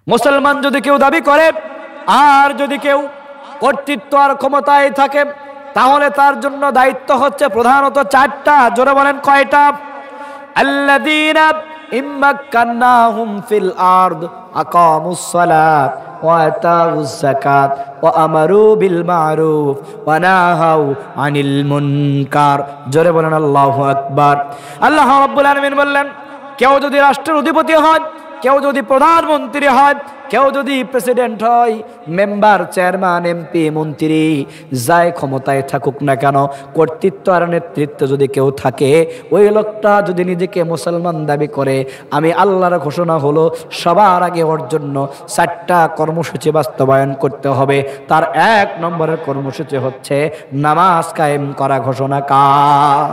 মুসলমান যদি কেউ দাবি করে আর যদি কেউ কর্তৃত্ব আর ক্ষমতায় থাকে, তাহলে তার জন্য দায়িত্ব হচ্ছে প্রধানত চারটা। জোরে বলেন কয়টা? আল্লাযীনা ইম্মাক্কান্নাহুম ফিল আরদ আকামুস সালাত ওয়া আতাউজ যাকাত ওয়া আমারু বিল মা'রুফ ওয়া নাহাউ আনিল মুনকার। জোরে বলেন আল্লাহু আকবার। আল্লাহ রাব্বুল আলামিন বললেন, কেউ যদি রাষ্ট্রের অধিপতি হয়, কেউ যদি প্রধানমন্ত্রী হয়, কেউ যদি প্রেসিডেন্ট হয়, মেম্বার, চেয়ারম্যান, এমপি, মন্ত্রী, যাই ক্ষমতায় থাকুক না কেন, কর্তৃত্ব আর নেতৃত্ব যদি কেউ থাকে, ওই লোকটা যদি নিজেকে মুসলমান দাবি করে, আমি আল্লাহর ঘোষণা হলো সবার আগে ওর জন্য 4টা কর্মসূচি বাস্তবায়ন করতে হবে। তার 1 নম্বরের কর্মসূচি হচ্ছে নামাজ কায়েম করা। ঘোষণা কার?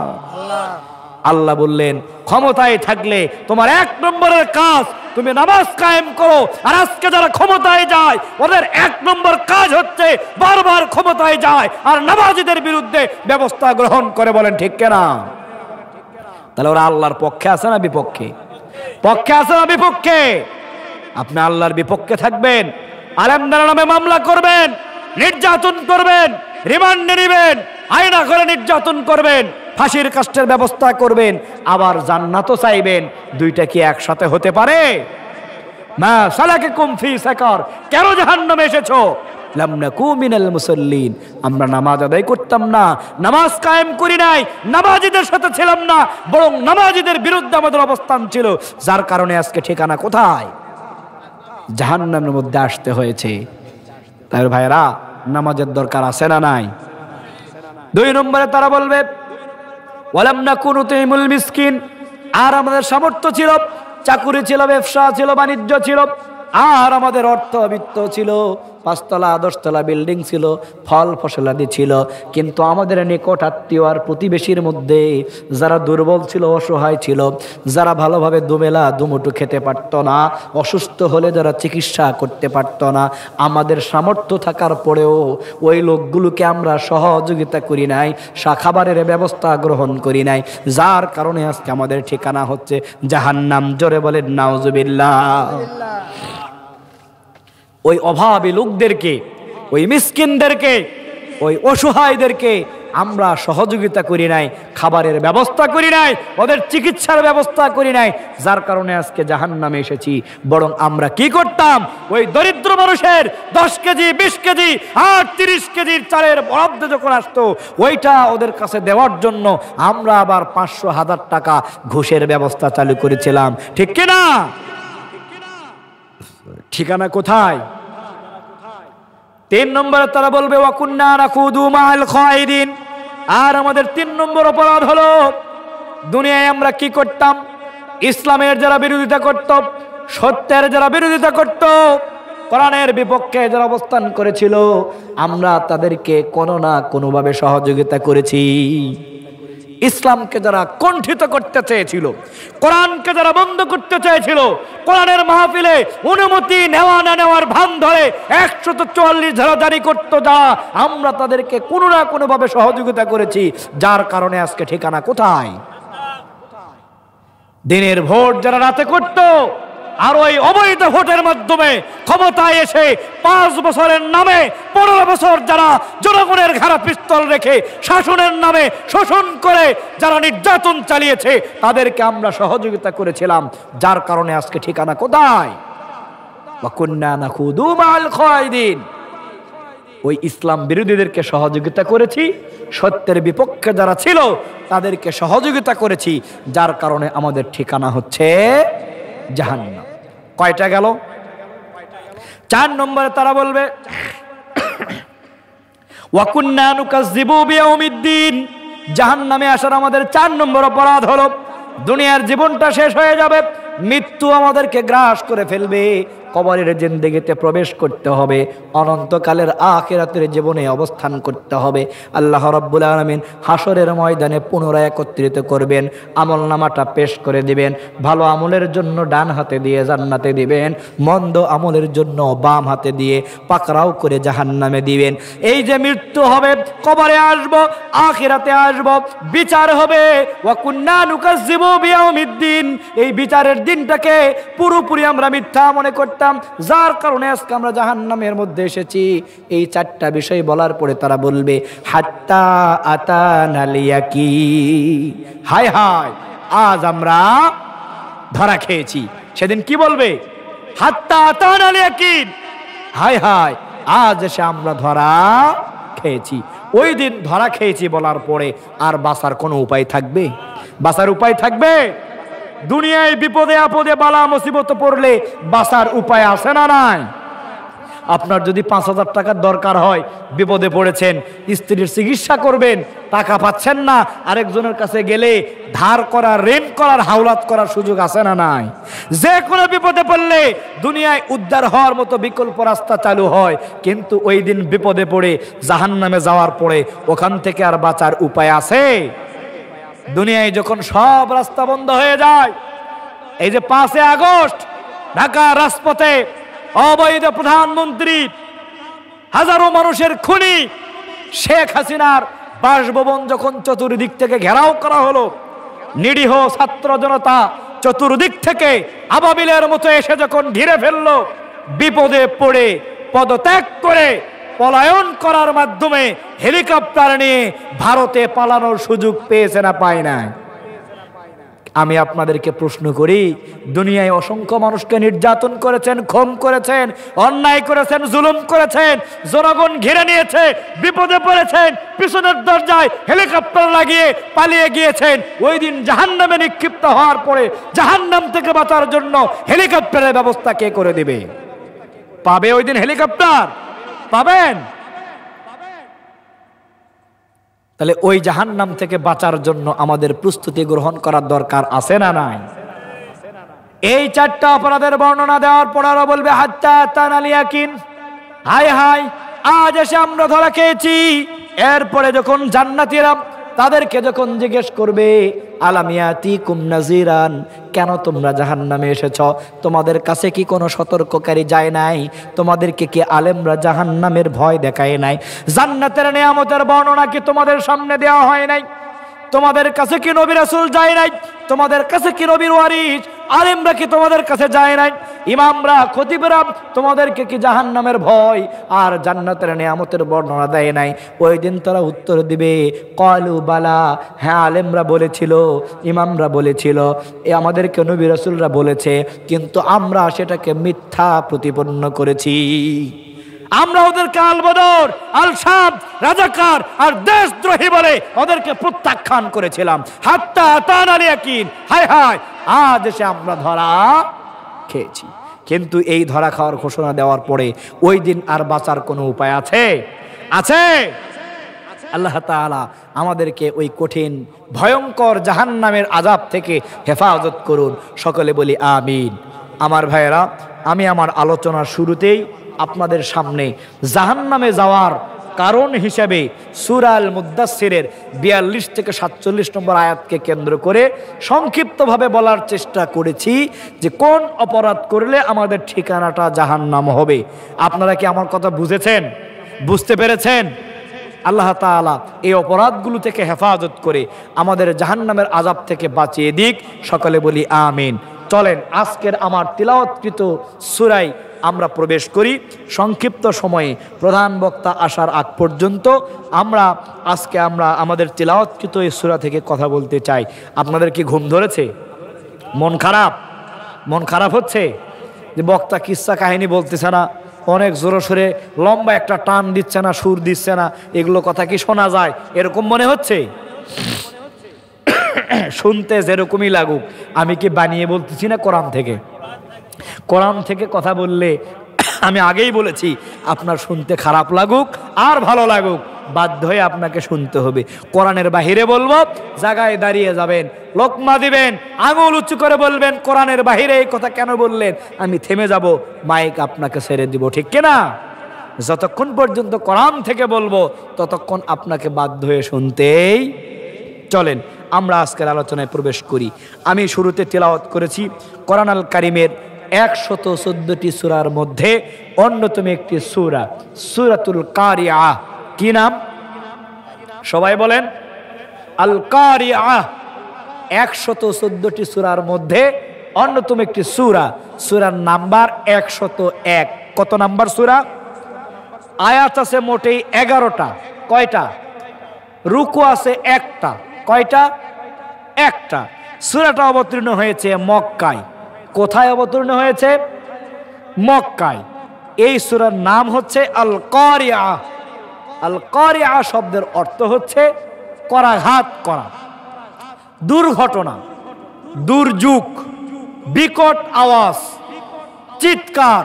আল্লাহ বললেন, ক্ষমতায় থাকলে তোমার 1 নম্বরের কাজ তুমি নামাজ কায়েম করো। আর আজকে যারা ক্ষমতায় যায়, ওদের 1 নম্বর কাজ হচ্ছে বারবার ক্ষমতায় যায় আর নামাজীদের বিরুদ্ধে ব্যবস্থা গ্রহণ করে। বলেন ঠিক কিনা? তাহলে ওরা আল্লাহর পক্ষে আছে না বিপক্ষে? পক্ষে আছে না বিপক্ষে? আপনি আল্লাহর বিপক্ষে থাকবেন, আলেমদের নামে মামলা করবেন, নির্যাতন করবেন, রিমান্ডে নেবেন, আয়না করে নির্যাতন করবেন, ফাঁসির কাষ্ঠের ব্যবস্থা করবেন, আবার জান্নাতও চাইবেন। দুইটা কি একসাথে হতে পারে? মা সালাকাকুম ফি সাকার, কেন জাহান্নামে এসেছো? লাম নাকু মিনাল মুসাল্লিন, আমরা নামাজ আদায় করতাম না, নামাজ কায়েম করি নাই, নামাজীদের সাথে ছিলাম না, বরং নামাজীদের বিরুদ্ধে আমাদের অবস্থান ছিল, যার কারণে আজকে ঠিকানা কোথায়? জাহান্নামের মধ্যে আসতে হয়েছে। তাই ভাইরা, নামাজের দরকার আছে না নাই? 2 নম্বরে তারা বলবে ওয়ালাম নাকু নুতিমুল মিসকিন, আর আমাদের সামর্থ্য ছিল, চাকুরি ছিল, ব্যবসা ছিল, বাণিজ্য ছিল, আর আমাদের অর্থবিত্ত ছিল, 5 তলা 10 তলা বিল্ডিং ছিল, ফল ফসলাদি ছিল, কিন্তু আমাদের নিকট আত্মীয় আর প্রতিবেশীর মধ্যে যারা দুর্বল ছিল, অসহায় ছিল, যারা ভালোভাবে দুবেলা দুমুঠো খেতে পারত না, অসুস্থ হলে যারা চিকিৎসা করতে পারত না, আমাদের সামর্থ্য থাকার পরেও ওই লোকগুলোকে আমরা সহযোগিতা করি নাই, খাবারের ব্যবস্থা গ্রহণ করি নাই, যার কারণে আজকে আমাদের ঠিকানা হচ্ছে জাহান্নাম। জোরে বলেন নাউজুবিল্লাহ। ওই অভাবী লোকদেরকে, ওই মিসকিনদেরকে, ওই অসহায়দেরকে আমরা সহযোগিতা করি নাই, খাবারের ব্যবস্থা করি নাই, ওদের চিকিৎসার ব্যবস্থা করি নাই, যার কারণে আজকে জাহান্নামে এসেছি। বরং আমরা কি করতাম? ওই দরিদ্র মানুষের 10 কেজি 20 কেজি আর 30 কেজির চালের বরাদ্দ যখন আসতো, ওইটা ওদের কাছে দেওয়ার জন্য আমরা আবার 500-1000 টাকা ঘুষের ব্যবস্থা চালু করেছিলাম। ঠিক কিনা? ঠিকানা কোথায়? 3 নম্বরে তারা বলবে ওয়াকুন্না নাকুদু মাআল খায়দিন, আর আমাদের 3 নম্বর অপরাধ হলো দুনিয়ায় আমরা কি করতাম? ইসলামের যারা বিরোধিতা করত, সত্যের যারা বিরোধিতা করত, কোরআনের বিপক্ষে যারা অবস্থান করেছিল, আমরা তাদেরকে কোনো না কোনোভাবে সহযোগিতা করেছি। ইসলামকে যারা কণ্ঠিত করতে চেয়েছিল, কোরআনকে যারা বন্ধ করতে চেয়েছিল, কোরআনের মাহফিলে অনুমতি নেওয়া না নেওয়ার ভান ধরে 144 ধারা জারি করতো যারা, আমরা তাদেরকে কোনো না কোনোভাবে সহযোগিতা করেছি, যার কারণে আজকে ঠিকানা কোথায়? দিনের ভোট যারা রাতে করত, আর ওই অবৈধ ভোটের মাধ্যমে ক্ষমতায় এসে 5 বছরের নামে 15 বছর যারা জনগণের ঘাড়ে পিস্তল রেখে শাসনের নামে শোষণ করে যারা নির্যাতন চালিয়েছে, তাদেরকে আমরা সহযোগিতা করেছিলাম, যার কারণে আজকে ঠিকানা কোথায়? ওয়াকুন্না নাখুদু মাআল খায়দিন। ওই ইসলাম বিরোধীদেরকে সহযোগিতা করেছি, সত্যের বিপক্ষে যারা ছিল তাদেরকে সহযোগিতা করেছি, যার কারণে আমাদের ঠিকানা হচ্ছে জাহান্নাম। কয়টা গেল? 4 নম্বরে তারা বলবে ওয়াকুন্না নুকাজ্জিবু বিয়াউমিদ্দিন, জাহান্নামে আসার আমাদের 4 নম্বর অপরাধ হলো দুনিয়ার জীবনটা শেষ হয়ে যাবে, মৃত্যু আমাদেরকে গ্রাস করে ফেলবে, কবরের জিন্দেগিতে প্রবেশ করতে হবে, অনন্তকালের আখিরাতের জীবনে অবস্থান করতে হবে। আল্লাহ রাব্বুল আলামিন হাসরের ময়দানে পুনরায় একত্রিত করবেন, আমলনামাটা পেশ করে দিবেন, ভালো আমলের জন্য ডান হাতে দিয়ে জান্নাতে দিবেন, মন্দ আমলের জন্য বাম হাতে দিয়ে পাকড়াও করে জাহান্নামে দিবেন। এই যে মৃত্যু হবে, কবরে আসব, আখিরাতে আসব, বিচার হবে, ওয়া কুন্না নুকাজ্জিবু বিয়াউমিদ্দিন, এই বিচারের দিনটাকে পুরোপুরি আমরা মিথ্যা মনে করতাম, যার কারণে আজকে আমরা জাহান্নামের মধ্যে এসেছি। এই চারটা বিষয় বলার পরে তারা বলবে হাত্তা আতানাল ইয়াকিন, হায় হায় আজ আমরা ধরা খেয়েছি। সেদিন কি বলবে? হাত্তা আতানাল ইয়াকিন, হায় হায় আজ এসে আমরা ধরা খেয়েছি। ওই দিন ধরা খেয়েছি বলার পরে আর বাঁচার কোনো উপায় থাকবে? বাঁচার উপায় থাকবে? দুনিয়ায় বিপদে আপদে বালা মুসিবত পড়লে বাঁচার উপায় আছে না নাই? আপনার যদি 5,000 টাকার দরকার হয়, বিপদে পড়েছেন, স্ত্রীর চিকিৎসা করবেন, টাকা পাচ্ছেন না, আরেকজনের কাছে গেলে ধার করার, ঋণ করার, হাওলাত করার সুযোগ আছে না নাই? যে কোনো বিপদে পড়লে দুনিয়ায় উদ্ধার হওয়ার মতো বিকল্প রাস্তা চালু হয়, কিন্তু ওই দিন বিপদে পড়ে জাহান্নামে যাওয়ার পরে ওখান থেকে আর বাঁচার উপায় আছে? দুনিয়ায় যখন সব রাস্তা বন্ধ হয়ে যায়, এই যে 5 আগস্ট ঢাকা রাজপথে অবৈধ প্রধানমন্ত্রী, হাজারো মানুষের খুনি শেখ হাসিনার বাসভবন যখন চতুর্দিক থেকে ঘেরাও করা হলো, নিরীহ ছাত্র জনতা চতুর্দিক থেকে আবাবিলের মতো এসে যখন ঘিরে ফেললো, বিপদে পড়ে পদত্যাগ করে পলায়ন করার মাধ্যমে হেলিকপ্টার নিয়ে ভারতে পালানোর সুযোগ পেয়েছে না পায় না? আমি আপনাদেরকে প্রশ্ন করি, দুনিয়ায় অসংখ্য মানুষকে নির্যাতন করেছেন, খুন করেছেন, অন্যায় করেছেন, জুলুম করেছেন, জনগণ ঘিরে নিয়েছে, বিপদে পড়েছেন, পিছনের দরজায় হেলিকপ্টার লাগিয়ে পালিয়ে গিয়েছেন। ওই দিন জাহান্নামে নিক্ষিপ্ত হওয়ার পরে জাহান্নাম থেকে বাঁচার জন্য হেলিকপ্টারের ব্যবস্থা কে করে দিবে? পাবে ওই দিন হেলিকপ্টার? পাবেন? তাহলে ওই জাহান্নাম থেকে বাঁচার জন্য আমাদের প্রস্তুতি গ্রহণ করার দরকার আছে না নাই? এই 4টা অপরাধের বর্ণনা দেওয়ার পর আরো বলবে হাত্তা আতানাল ইয়াকিন, হায় হায় আজ এসে আমরা ধরা খেয়েছি। এরপরে যখন জান্নাতীরা তাদেরকে যখন জিজ্ঞেস করবে আলাম ইয়াতিকুম নাযিরান, কেন তোমরা জাহান্নামে এসেছ? তোমাদের কাছে কি কোনো সতর্ককারী যায় নাই? তোমাদেরকে কি আলেমরা জাহান্নামের ভয় দেখায় নাই? জান্নাতের নিয়ামতের বর্ণনা কি তোমাদের সামনে দেওয়া হয় নাই? তোমাদের কাছে কি নবী রাসূল যায় নাই? তোমাদের কাছে কি নবীর ওয়ারিস আলেমরা কি তোমাদের কাছে যায় নাই? ইমামরা, খতিবরা তোমাদেরকে কি জাহান্নামের ভয় আর জান্নাতের নিয়ামতের বর্ণনা দেয় নাই? ওই দিন তারা উত্তর দিবে ক্বালু বালা, হ্যাঁ আলেমরা বলেছিল, ইমামরা বলেছিল, আমাদেরকে নবী রাসূলরা বলেছে, কিন্তু আমরা সেটাকে মিথ্যা প্রতিপন্ন করেছি। আমরা ওদেরকে আল বদর, আল শাম, রাজাকার আর দেশদ্রোহী বলে ওদেরকে প্রত্যাখ্যান করেছিলাম। হাত্তা আতানাল ইয়াকিন, হায় হায় আজ এসে আমরা ধরা খেয়েছি। কিন্তু এই ধরা খাওয়ার ঘোষণা দেওয়ার পরে ওই দিন আর বাঁচার কোনো উপায় আছে? আছে? আল্লাহ তাআলা আমাদেরকে ওই কঠিন ভয়ঙ্কর জাহান্নামের আযাব থেকে হেফাজত করুন। সকলে বলি আমিন। আমার ভাইয়েরা, আমি আমার আলোচনার শুরুতেই আপনাদের সামনে জাহান্নামে যাওয়ার কারণ হিসেবে সূরা আল মুদ্দাসসিরের 42 থেকে 47 নম্বর আয়াতকে কেন্দ্র করে সংক্ষিপ্তভাবে বলার চেষ্টা করেছি যে কোন অপরাধ করলে আমাদের ঠিকানাটা জাহান্নাম হবে। আপনারা কি আমার কথা বুঝেছেন? বুঝতে পেরেছেন? আল্লাহ তাআলা এই অপরাধগুলো থেকে হেফাজত করে আমাদের জাহান্নামের আযাব থেকে বাঁচিয়ে দিক। সকলে বলি আমিন। চলেন আজকের আমার তিলাওয়াতকৃত সূরায় আমরা প্রবেশ করি। সংক্ষিপ্ত সময়ে প্রধান বক্তা আসার আগ পর্যন্ত আজকে আমরা আমাদের তিলাওয়াতকৃত এই সূরা থেকে কথা বলতে চাই। আপনাদের কি ঘুম ধরেছে? মন খারাপ হচ্ছে যে বক্তা কিস্সা কাহিনী বলতেছে না, অনেক জোরে সোরে লম্বা একটা টান দিচ্ছে না, সুর দিচ্ছে না, এগুলো কথা কি শোনা যায়? এরকম মনে হচ্ছে? শুনতে যেরকমই লাগুক, আমি কি বানিয়ে বলতেছি না? কোরআন থেকে কথা বললে আমি আগেই বলেছি আপনার শুনতে খারাপ লাগুক আর ভালো লাগুক, বাধ্য হয়ে আপনাকে শুনতে হবে। কোরআনের বাহিরে বলবো, জায়গায় দাঁড়িয়ে যাবেন, লোকমা দিবেন, আঙুল উঁচু করে বলবেন কোরআনের বাহিরে এই কথা কেন বললেন, আমি থেমে যাব, মাইক আপনাকে ছেড়ে দিব, ঠিক কিনা? যতক্ষণ পর্যন্ত কোরআন থেকে বলবো ততক্ষণ আপনাকে বাধ্য হয়ে শুনতেই। চলেন আমরা আজকের আলোচনায় প্রবেশ করি। আমি শুরুতে তিলাওয়াত করেছি কোরআন আল কারীমের 114টি সূরার মধ্যে অন্যতম একটি সূরা, সূরাতুল কারিআহ। কি নাম? সবাই বলেন, আল কারিআহ। 114টি সূরার মধ্যে অন্যতম একটি সূরা। সূরার নাম্বার 101। কত নাম্বার সূরা? আয়াত আছে মোটেই 11টা। কয়টা? রুকু আছে একটা। কয়টা? একটা। সূরাটা অবতীর্ণ হয়েছে মক্কায়। কোথায় অবতীর্ণ হয়েছে? মক্কায়। এই সূরার নাম হচ্ছে আল কারিয়া। আল কারিয়া শব্দের অর্থ হচ্ছে করাঘাত করা, দুর্ঘটনা, দুর্যোগ, বিকট আওয়াজ, চিৎকার,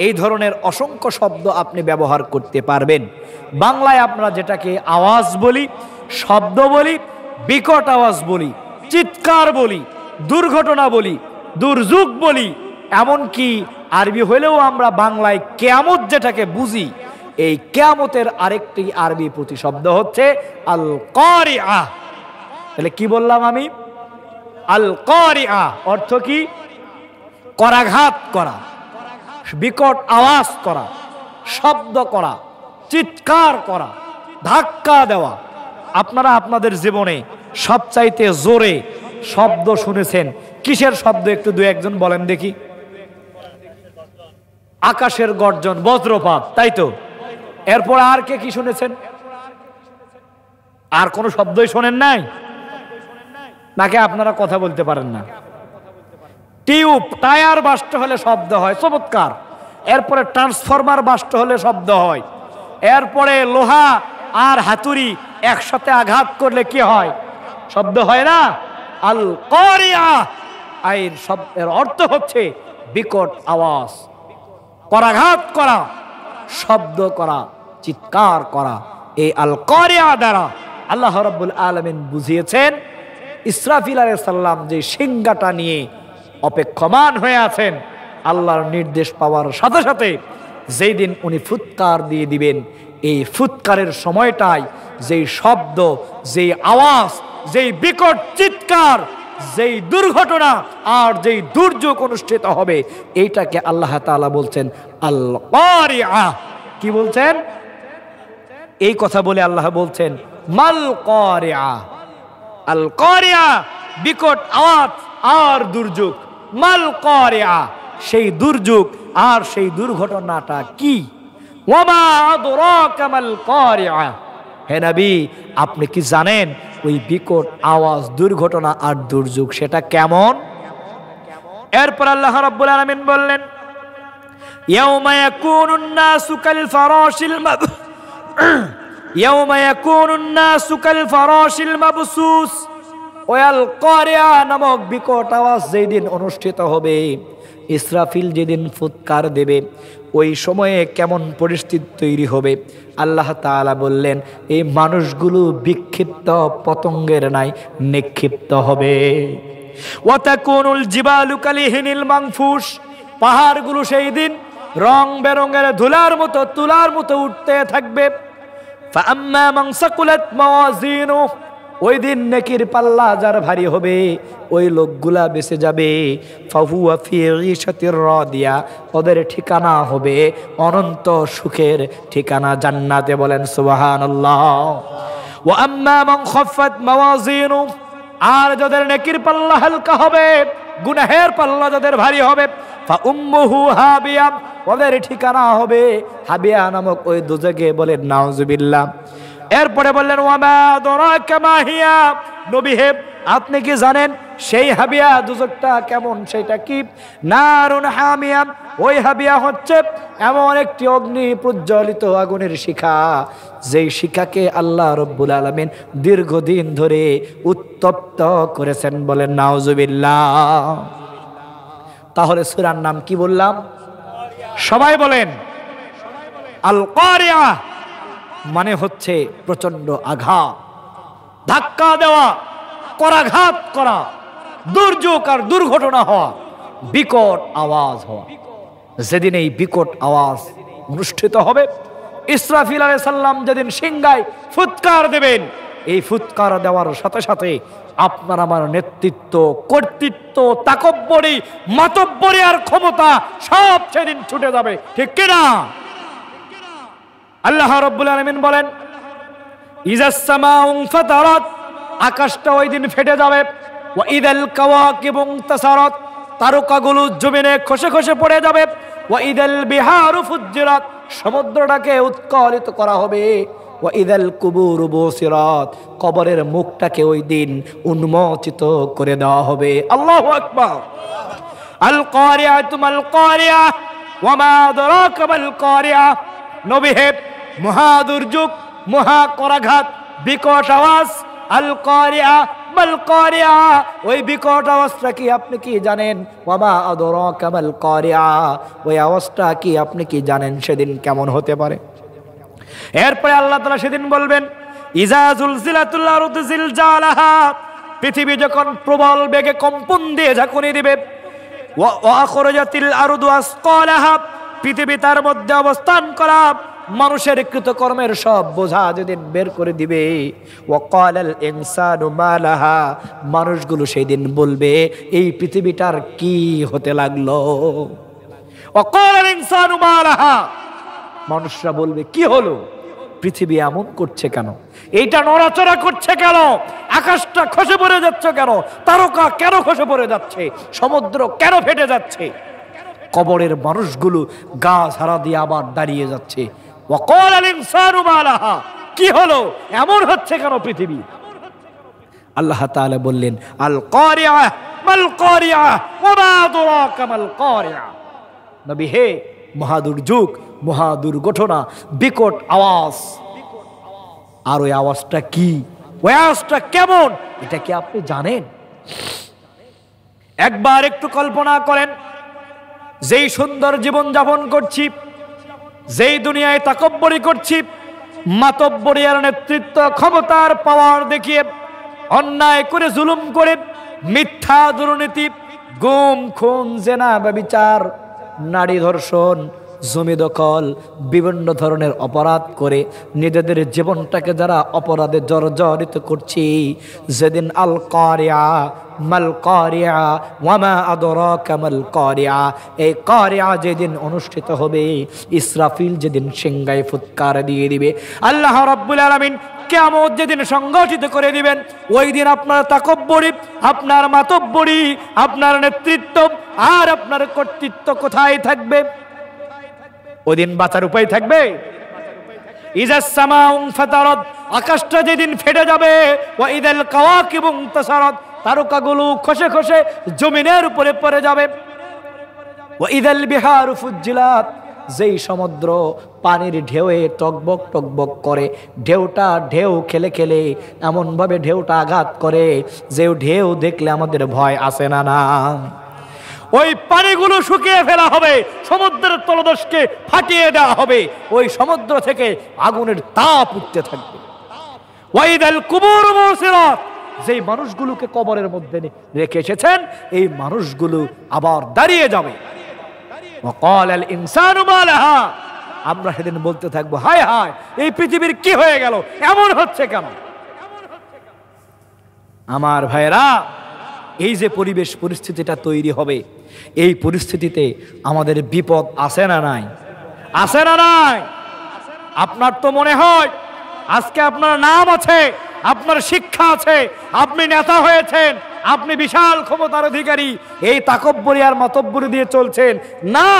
এই ধরনের অসংখ্য শব্দ আপনি ব্যবহার করতে পারবেন। বাংলায় আমরা যেটাকে আওয়াজ বলি, শব্দ বলি, বিকট আওয়াজ বলি, চিৎকার বলি, দুর্ঘটনা বলি, দুর্যোগ বলি, এমনকি আরবি হলেও আমরা বাংলায় কিয়ামত যেটাকে বুঝি, এই কিয়ামতের আরেকটি আরবি প্রতিশব্দ হচ্ছে আল কারিয়া। তাহলে কি বললাম আমি? আল কারিয়া অর্থ কি? করাঘাত করা, বিকট আওয়াজ করা, শব্দ করা, চিৎকার করা, ধাক্কা দেওয়া। আপনারা আপনাদের জীবনে সবচাইতে জোরে শব্দ শুনেছেন কিসের শব্দ? একটু দু একজন বলেন দেখি। আকাশের গর্জন, বজ্রপাত, তাই তো? এরপর আর কে কি শুনেছেন? আর কোনো শব্দই শোনেন নাই নাকি? আপনারা কথা বলতে পারেন না? টিউব, টায়ার বাস্ট হলে শব্দ হয়, চমৎকার। এরপরে ট্রান্সফরমার বাস্ট হলে শব্দ হয়। এরপরে লোহা আর হাতুড়ি একসাথে আঘাত করলে কি হয়? শব্দ হয় না? আল কারিয়া এর শব্দের অর্থ হচ্ছে বিকট আওয়াজ, করাঘাত করা, শব্দ করা, চিৎকার করা। এই আল কারিয়া দ্বারা আল্লাহ রাব্বুল আলামিন বুঝিয়েছেন ইসরাফিল আলাইহিস সালাম যে সিংহাটা নিয়ে অপেক্ষমান হয়ে আছেন, আল্লাহর নির্দেশ পাওয়ার সাথে সাথে যেই দিন উনি ফুৎকার দিয়ে দিবেন, এই ফুৎকারের সময়টায় যেই শব্দ, যেই আওয়াজ, যেই বিকট চিৎকার, যেই দুর্ঘটনা আর যেই দুর্যোগ অনুষ্ঠিত হবে, এইটাকে আল্লাহ তাআলা বলছেন আল কারিয়া। কি বলছেন? এই কথা বলে আল্লাহ বলছেন মাল কারিয়া। আল কারিয়া বিকট আওয়াজ আর দুর্যোগ, মাল কারিয়া সেই দুর্যোগ আর সেই দুর্ঘটনাটা কি? ওয়ামা আদরাকা মাল কারিয়া। হে নবী, আপনি কি জানেন ওই বিকট আওয়াজ, দুর্ঘটনা আর দুর্যোগ সেটা কেমন? এরপর আল্লাহ রাব্বুল আলামিন বললেন ইয়াউমা ইয়াকুনুন নাসু কাল ফারাশিল ইয়াউমা ইয়াকুনুন নাসু কাল ফারাশিল মাবসুস। ওই আল কারিয়া নামক বিকট আওয়াজ যেদিন অনুষ্ঠিত হবে, ইসরাফিল যেদিন ফুৎকার দেবে, ওই সময়ে কেমন পরিস্থিতি তৈরি হবে? আল্লাহ তাআলা বললেন এই মানুষগুলো বিক্ষিপ্ত পতঙ্গের ন্যায় নিক্ষিপ্ত হবে। ওয়া তাকুনুল জিবালু কালিহিনিল মানফুস। পাহাড়গুলো সেই দিন রং বেরঙের ধুলার মতো, তুলার মতো উঠতে থাকবে। ফাআম্মা মান সাকুলাত মাওয়াজিনুহু। ওই দিন নেকির পাল্লা যার ভারী হবে, ওই লোকগুলা বেঁচে যাবে। ফাহুয়া ফি ঈশাতির রাদিয়া। ওদের ঠিকানা হবে অনন্ত সুখের ঠিকানা, জান্নাতে। বলেন সুবহানাল্লাহ। ওয়া আম্মা মান খাফফাত মাওয়াজিনুহু। আর যাদের নেকির পাল্লা হালকা হবে, গুনাহের পাল্লা যাদের ভারী হবে, ফা উম্মুহু হাবিয়া। ওদের ঠিকানা হবে হাবিয়া নামক ওই দোজখে। বলেন নাউজুবিল্লাহ। এরপরে বললেন ওয়ামা আদরাকা মা হিয়া। নবী হে, আপনি কি জানেন সেই হাবিয়া দুজকটা কেমন? সেটা কি? নারুন হামিয়া। ওই হাবিয়া হচ্ছে এমন একটি অগ্নি প্রজ্বলিত আগুনের শিখা, যেই শিখাকে আল্লাহ রাব্বুল আলামিন দীর্ঘদিন ধরে উত্তপ্ত করেছেন। বলেন নাউজুবিল্লাহ। তাহলে সূরার নাম কি বললাম? সবাই বলেন আল কারিয়া। মানে হচ্ছে প্রচন্ড আঘাত, ধাক্কা দেওয়া, করাঘাত করা, দুর্যোগ আর দুর্ঘটনা হওয়া, বিকট আওয়াজ হওয়া। যেদিন এই বিকট আওয়াজ অনুষ্ঠিত হবে, ইসরাফিল আলাইহিস সালাম যেদিন সিংহায় ফুৎকার দেবেন, এই ফুৎকার দেওয়ার সাথে সাথে আপনার আমার নেতৃত্ব, কর্তৃত্ব, তাকব্বরি, মাতব্বরি আর ক্ষমতা সব সেদিন ছুটে যাবে। ঠিক কিনা? আল্লাহ রাব্বুল আলামিন বলেন ইজাস সামাউ ফাতারাত। আকাশটা ওই দিন ফেটে যাবে। ওয়া ইদাল কাওয়াকিবু ইনতাসারাত। তারকাগুলো জমিনে খসে খসে পড়ে যাবে। ওয়া ইদাল বিহারু ফুজ্জিরাত, সমুদ্রটাকে উৎকলিত করা হবে। ওয়া ইদাল কুবুরু বুসিরাত, কবরের মুখটাকে ওই দিন উন্মোচিত করে দেওয়া হবে। আল্লাহু আকবার। আল কারিয়াতু মাল কারিয়া ওয়া মা আদরাকা মাল কারিয়া। নবী হে, মহাদুর্যোগ, মহাকরাঘাত, বিকট আওয়াজ, আল কারিয়া মাল কারিয়া, ওই বিকট আওয়াজটা কি আপনি কি জানেন? ওয়া মা আদরাকা মাল কারিয়া, ওই আওয়াজটা কি আপনি কি জানেন সেদিন কেমন হতে পারে? এরপরে আল্লাহ তাআলা সেদিন বলবেন, ইজা জুলজিলাতুল আরদু জিলজালাহা, পৃথিবী যখন প্রবল বেগে কম্পন দিয়ে ঝাঁকুনি দিবে। ওয়া আখরাজাতিল আরদু আসকালাহা, পৃথিবী তার মধ্যে অবস্থান করা মানুষের কৃতকর্মের সব বোঝা যেদিন বের করে দিবে। ওয়া ক্বালাল ইনসানু মা লাহা, মানুষগুলো সেই দিন বলবে এই পৃথিবীটার কি হতে লাগলো। ওয়া ক্বালাল ইনসানু মা লাহা, মানুষরা বলবে কি হলো, পৃথিবী এমন করছে কেন, এইটা নড়াচড়া করছে কেন, আকাশটা খসে পড়ে যাচ্ছে কেন, তারকা কেন খসে পড়ে যাচ্ছে, সমুদ্র কেন ফেটে যাচ্ছে। কবরের মানুষগুলো গা ঝাড়া দিয়ে আবার দাঁড়িয়ে যাচ্ছে। ওয়া ক্বালাল ইনসানু মা লাহা, কি হলো, এমন হচ্ছে কেন পৃথিবী। আল্লাহ তাআলা বললেন, আল কারিয়া মাল কারিয়া ওয়া মা আদরাকা মাল কারিয়া। নবী হে, মহাদুর্যোগ, মহাদুর্ঘটনা, বিকট আওয়াজ, আর ওই আওয়াজটা কি, ওই আওয়াজটা কেমন, এটা কি আপনি জানেন? একবার একটু কল্পনা করেন, যেই সুন্দর জীবন যাপন করছি, যেই দুনিয়ায় তাকব্বরি করছি, মাতব্বরি আর নেতৃত্ব, ক্ষমতার পাওয়ার দেখিয়ে অন্যায় করে, জুলুম করে, মিথ্যা, দুর্নীতি, গুম, খুন, জেনা, ব্যভিচার, নারী ধর্ষণ, জমি দখল, বিভিন্ন ধরনের অপরাধ করে নিজেদের জীবনটাকে যারা অপরাধে জর্জরিত করছি, যেদিন আল কারিয়া মাল কারিয়া ওয়া মা আদরাকা মাল কারিয়া, এই কারিয়া যেদিন অনুষ্ঠিত হবে, ইসরাফিল যেদিন সিংহায় ফুৎকার দিয়ে দিবে, আল্লাহ রাব্বুল আলামিন কিয়ামত যেদিন সংগঠিত করে দিবেন, ওই দিন আপনার তাকব্বরি, আপনার মাতব্বরি, আপনার নেতৃত্ব আর আপনার কর্তৃত্ব কোথায় থাকবে? ওই দিন বাঁচার উপায় থাকবে? ইজাস সামাউ ফাতারাত, আকাশটা যেদিন ফেটে যাবে। ওয়া ইদাল কাওয়াকিবু ইনতাসারাত, তারকাগুলো খসে খসে জমিনের উপরে পড়ে যাবে। ওয়া ইদাল বিহারু ফুজ্জিলাত, যেই সমুদ্র পানির ঢেউয়ে টকবক টকবক করে, ঢেউটা ঢেউ খেলে খেলে এমন ভাবে ঢেউটা আঘাত করে যে ঢেউ দেখলে আমাদের ভয় আসে না। না, ওই পানিগুলো শুকিয়ে ফেলা হবে, সমুদ্রের তলদেশকে ফাটিয়ে দেওয়া হবে, ওই সমুদ্র থেকে আগুনের তাপ উঠতে থাকবে। ওয়াইদাল কুবুর মুসিরাত, যেই মানুষগুলোকে কবরের মধ্যে রেখে এসেছেন, এই মানুষগুলো আবার দাঁড়িয়ে যাবে। ওয়া ক্বালাল ইনসানু মা লাহা, আমরা সেদিন বলতে থাকবো, হায় হায়, এই পৃথিবীর কি হয়ে গেল, এমন হচ্ছে কেন? আমার ভাইরা, এই যে পরিবেশ পরিস্থিতিটা তৈরি হবে, এই পরিস্থিতিতে আমাদের বিপদ আছে না নাই? আছে না নাই? আপনার তো মনে হয় আজকে আপনার নাম আছে, আপনার শিক্ষা আছে, আপনি নেতা হয়েছেন, আপনি বিশাল ক্ষমতার অধিকারী, এই তাকব্বরি আর মাতব্বরি দিয়ে চলছেন না।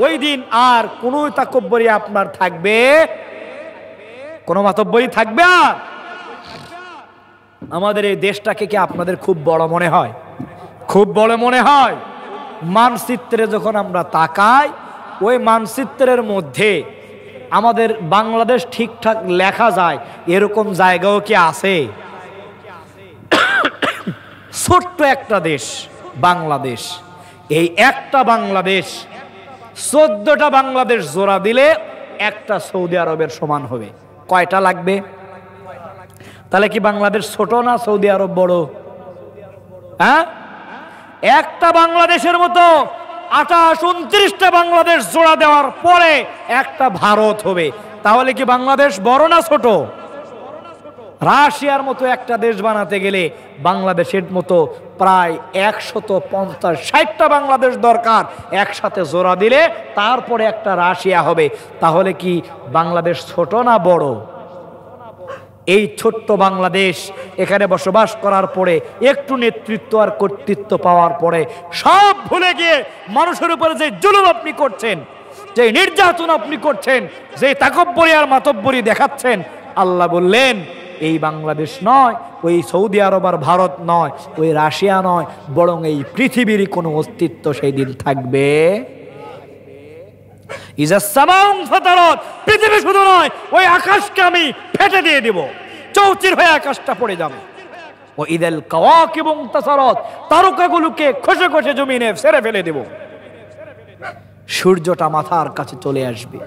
ওই দিন আর কোনো তাকব্বরি আপনার থাকবে, কোনো মাতব্বরি থাকবে আর? আমাদের এই দেশটাকে কি আপনাদের খুব বড় মনে হয়? খুব বড় মনে হয়? মানচিত্রে যখন আমরা তাকাই, ওই মানচিত্রের মধ্যে আমাদের বাংলাদেশ ঠিকঠাক লেখা যায় এরকম জায়গাও কি আছে? ছোট্ট একটা দেশ বাংলাদেশ, এই একটা বাংলাদেশ 14টা বাংলাদেশ জোড়া দিলে একটা সৌদি আরবের সমান হবে। কয়টা লাগবে? তাহলে কি বাংলাদেশ ছোট না সৌদি আরব বড়? হ্যাঁ, একটা বাংলাদেশের মতো 28-29টা বাংলাদেশ জোড়া দেওয়ার পরে একটা ভারত হবে। তাহলে কি বাংলাদেশ বড় না ছোট? রাশিয়ার মতো একটা দেশ বানাতে গেলে বাংলাদেশের মতো প্রায় 150-60টা বাংলাদেশ দরকার, একসাথে জোড়া দিলে তারপরে একটা রাশিয়া হবে। তাহলে কি বাংলাদেশ ছোট না বড়? এই ছোট্ট বাংলাদেশ এখানে বসবাস করার পরে একটু নেতৃত্ব আর কর্তৃত্ব পাওয়ার পরে সব ভুলে গিয়ে মানুষের উপরে যে জুলুম আপনি করছেন, যে নির্যাতন আপনি করছেন, যে তাকব্বরি আর মাতব্বরি দেখাচ্ছেন, আল্লাহ বললেন এই বাংলাদেশ নয়, ওই সৌদি আরব আর ভারত নয়, ওই রাশিয়া নয়, বরং এই পৃথিবীর কোনো অস্তিত্ব সেই দিন থাকবে। পৃথিবী শুধু নয়, ওই আকাশকে আমি ফেটে দিয়ে দেব, চৌচির হয়ে আকাশটা পড়ে যাবে। ও ঈদুল কাওয়াকিব ইনতাসারাত, তারকাগুলোকে খসে খসে জমিনে ছেড়ে ফেলে দেব। সূর্যটা মাথার কাছে চলে আসবে,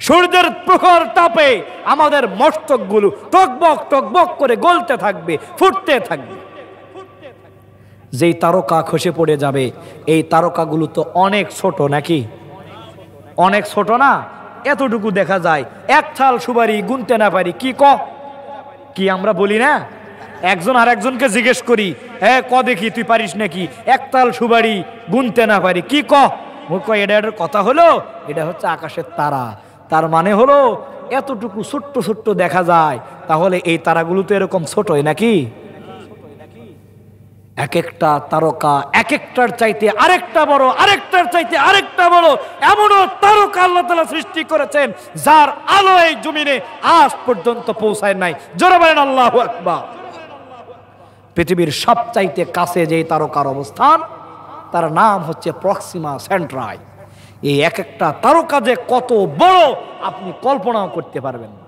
সূর্যের প্রখর তাপে আমাদের মস্তকগুলো টকবক টকবক করে গলতে থাকবে, ফুটতে থাকবে। যেই তারকা খসে পড়ে যাবে, এই তারকাগুলো তো অনেক ছোট নাকি? অনেক ছোট না? এতটুকু দেখা যায়, এক থাল সুপারি গুনতে না পারি। কি আমরা বলি না, একজন আর একজনকে জিজ্ঞেস করি, ক দেখি তুই পারিস নাকি, এক তাল সুপারি গুনতে না পারি, কি এটার কথা হলো, এটা হচ্ছে আকাশের তারা। তার মানে হলো এতটুকু ছোট্ট ছোট্ট দেখা যায়, তাহলে এই তারাগুলো তো এরকম ছোটই নাকি? এক একটা তারকা এক একটার চাইতে আরেকটা বড়, আরেকটার চাইতে আরেকটা বড়। এমনও তারকা আল্লাহ তাআলা সৃষ্টি করেছেন যার আলো এই জমিনে আজ পর্যন্ত পৌঁছায় নাই। জোরে বলেন আল্লাহু আকবার। পৃথিবীর সবচাইতে কাছে যে তারকার অবস্থান, তার নাম হচ্ছে প্রক্সিমা সেন্ট্রাই। এই এক একটা তারকা যে কত বড় আপনি কল্পনাও করতে পারবেন না।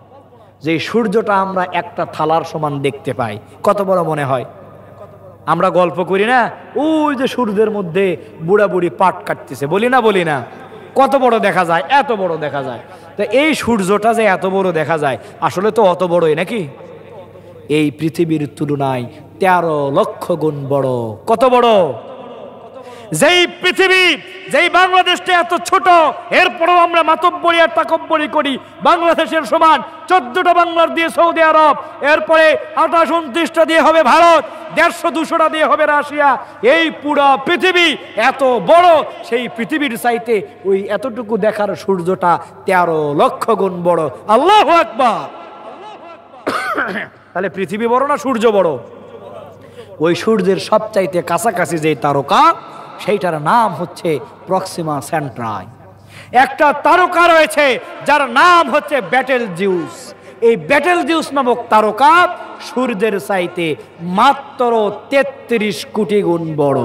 যে সূর্যটা আমরা একটা থালার সমান দেখতে পাই, কত বড় মনে হয়? আমরা গল্প করি না, ওই যে সূর্যের মধ্যে বুড়া বুড়ি পাট কাটতেছে, বলি না, কত বড় দেখা যায়, এত বড় দেখা যায়। তো এই সূর্যটা যে এত বড় দেখা যায়, আসলে তো অত বড়ই নাকি? এই পৃথিবীর তুলনায় 13 লক্ষ গুণ বড়। কত বড়? যেই পৃথিবী, যেই বাংলাদেশটা এত ছোট, এরপরেও আমরা মাতব্বরি আর তাকব্বরি করি। বাংলাদেশের সমান 14টা বাংলার দিয়ে সৌদি আরব, এরপরে 28-29টা দিয়ে হবে ভারত, 150-200টা দিয়ে হবে রাশিয়া। এই পুরো পৃথিবী এত বড়, সেই পৃথিবীর চাইতে ওই এতটুকু দেখার সূর্যটা 13 লক্ষ গুণ বড়। আল্লাহু আকবার। তাহলে পৃথিবী বড় না সূর্য বড়? ওই সূর্যের সবচাইতে কাছাকাছি যে তারকা, সেইটার নাম হচ্ছে প্রক্সিমা সেন্ট্রাই। একটা তারকা রয়েছে যার নাম হচ্ছে ব্যাটেল জিউস। এই ব্যাটেল জিউস নামক তারকা সূর্যের চাইতে মাত্র 33 কোটি গুণ বড়।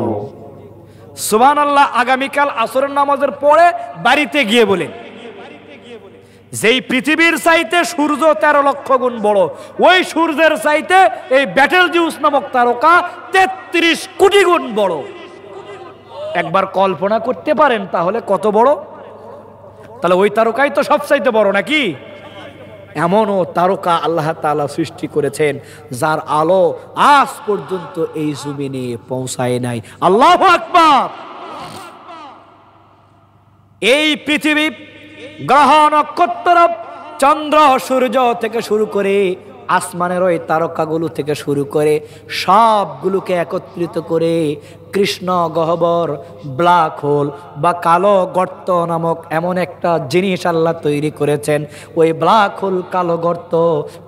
সুবহানাল্লাহ। আগামীকাল আসরের নামাজের পরে বাড়িতে গিয়ে বলেন, যেই পৃথিবীর চাইতে সূর্য 13 লক্ষ গুণ বড়, ওই সূর্যের চাইতে এই ব্যাটেল জিউস নামক তারকা 33 কোটি গুণ বড়। একবার কল্পনা করতে পারেন তাহলে কত বড়? তাহলে ওই তারকাই তো সবচাইতে বড় নাকি? এমনও তারকা আল্লাহ তাআলা সৃষ্টি করেছেন যার আলো আজ পর্যন্ত এই জমিনে পৌঁছায় নাই। আল্লাহু আকবার। এই পৃথিবী, গ্রহ নক্ষত্র, চন্দ্র সূর্য থেকে শুরু করে আসমানের ওই তারকাগুলো থেকে শুরু করে সবগুলোকে একত্রিত করে কৃষ্ণ গহ্বর, ব্ল্যাক হোল বা কালো গর্ত নামক এমন একটা জিনিস আল্লাহ তৈরি করেছেন। ওই ব্ল্যাক হোল, কালো গর্ত,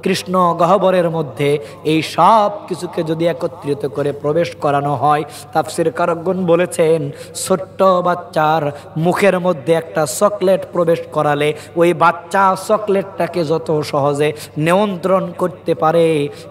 কৃষ্ণ গহ্বরের মধ্যে এই সব কিছুকে যদি একত্রিত করে প্রবেশ করানো হয়, তাফসীর কারকগণ বলেছেন ছোট্ট বাচ্চার মুখের মধ্যে একটা চকলেট প্রবেশ করালে ওই বাচ্চা চকলেটটাকে যত সহজে নিয়ন্ত্রণ করতে পারে,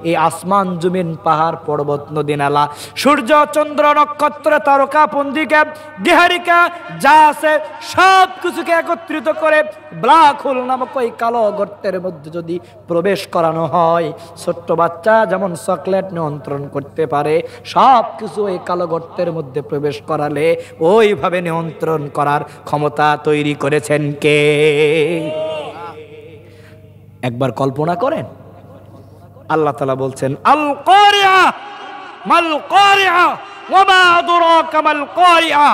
এই আসমান জমিন পাহাড় পর্বত নদী নালা সূর্য চন্দ্র নক্ষত্র তারকা পঞ্জিকা গিহারিকা যা আছে সব কিছুকে একত্রিত করে ব্ল্যাক হোল নামক ওই কালো গর্তের মধ্যে যদি প্রবেশ করানো হয়, ছোট্ট বাচ্চা যেমন চকলেট নিয়ন্ত্রণ করতে পারে, সব কিছু ওই কালো গর্তের মধ্যে প্রবেশ করালে ওইভাবে নিয়ন্ত্রণ করার ক্ষমতা তৈরি করেছেন কে? একবার কল্পনা করেন। আল্লাহ তাআলা বলছেন আল কারিয়া মাল কারিয়া ওয়া মা আদরাকা মাল কারিয়া।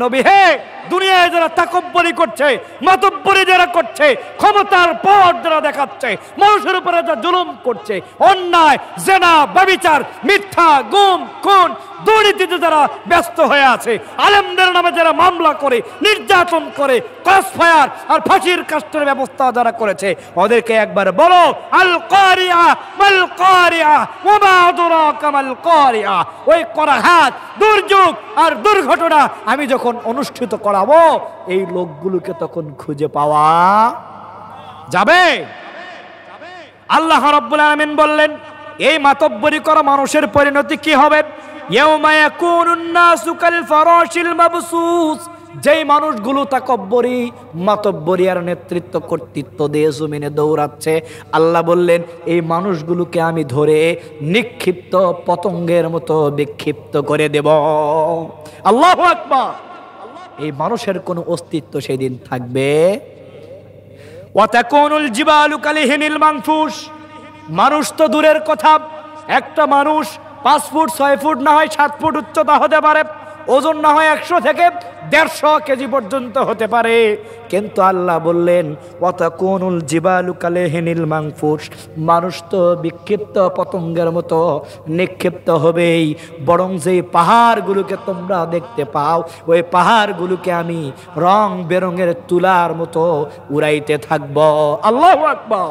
নবী হে, দুনিয়ায় যারা তাকব্বরি করছে, মাতব্বরি যারা করছে, ক্ষমতার পর যারা দেখাচ্ছে, মানুষের উপরে যারা জুলুম করছে, অন্যায়, জেনা, ব্যভিচার, মিথ্যা, গুম, খুন, দুর্নীতিতে যারা ব্যস্ত হয়ে আছে, আলেমদের নামে যারা মামলা করে, নির্যাতন করে, ক্রসফায়ার আর ফাঁসির কাস্টের ব্যবস্থা যারা করেছে, ওদেরকে একবার বলো আল কারিয়া মাল কারিয়া ওয়া মা আদরাকা মাল কারিয়া। ওই করাঘাত, দুর্যোগ আর দুর্ঘটনা আমি যখন অনুষ্ঠিত করাবো, এই লোকগুলোকে তখন খুঁজে পাওয়া যাবে। আল্লাহ রাব্বুল আলামিন বললেন, এই মাতব্বরি করা মানুষের পরিণতি কি হবে? ইয়াউমা ইয়াকুনুন নাসু কাল ফারাশিল মাবসুস। যেই মানুষগুলো তাকব্বরি, মাতব্বরি আর নেতৃত্ব কর্তৃত্ব দিয়ে জমিনে দৌড়াচ্ছে, আল্লাহ বললেন এই মানুষগুলোকে আমি ধরে নিক্ষিপ্ত পতঙ্গের মতো বিক্ষিপ্ত করে দেব। আল্লাহু আকবার। এই মানুষের কোনো অস্তিত্ব সেদিন থাকবে। ওয়া তাকুনুল জিবালু কালিহিনিল মানফুস। মানুষ তো দূরের কথা, একটা মানুষ 5 ফুট 6 ফুট না হয় 7 ফুট উচ্চতা হতে পারে, ওজন না হয় 100 থেকে 150 কেজি পর্যন্ত হতে পারে, কিন্তু আল্লাহ বললেন ওয়া তাকুনুল জিবালু কালিহিনিল মানফুস। মানুষ তো বিক্ষিপ্ত পতঙ্গের মতো নিক্ষিপ্ত হবেই, বরং যেই পাহাড়গুলোকে তোমরা দেখতে পাও, ওই পাহাড়গুলোকে আমি রং বেরঙের তুলার মতো উড়াইতে থাকব। আল্লাহু আকবার।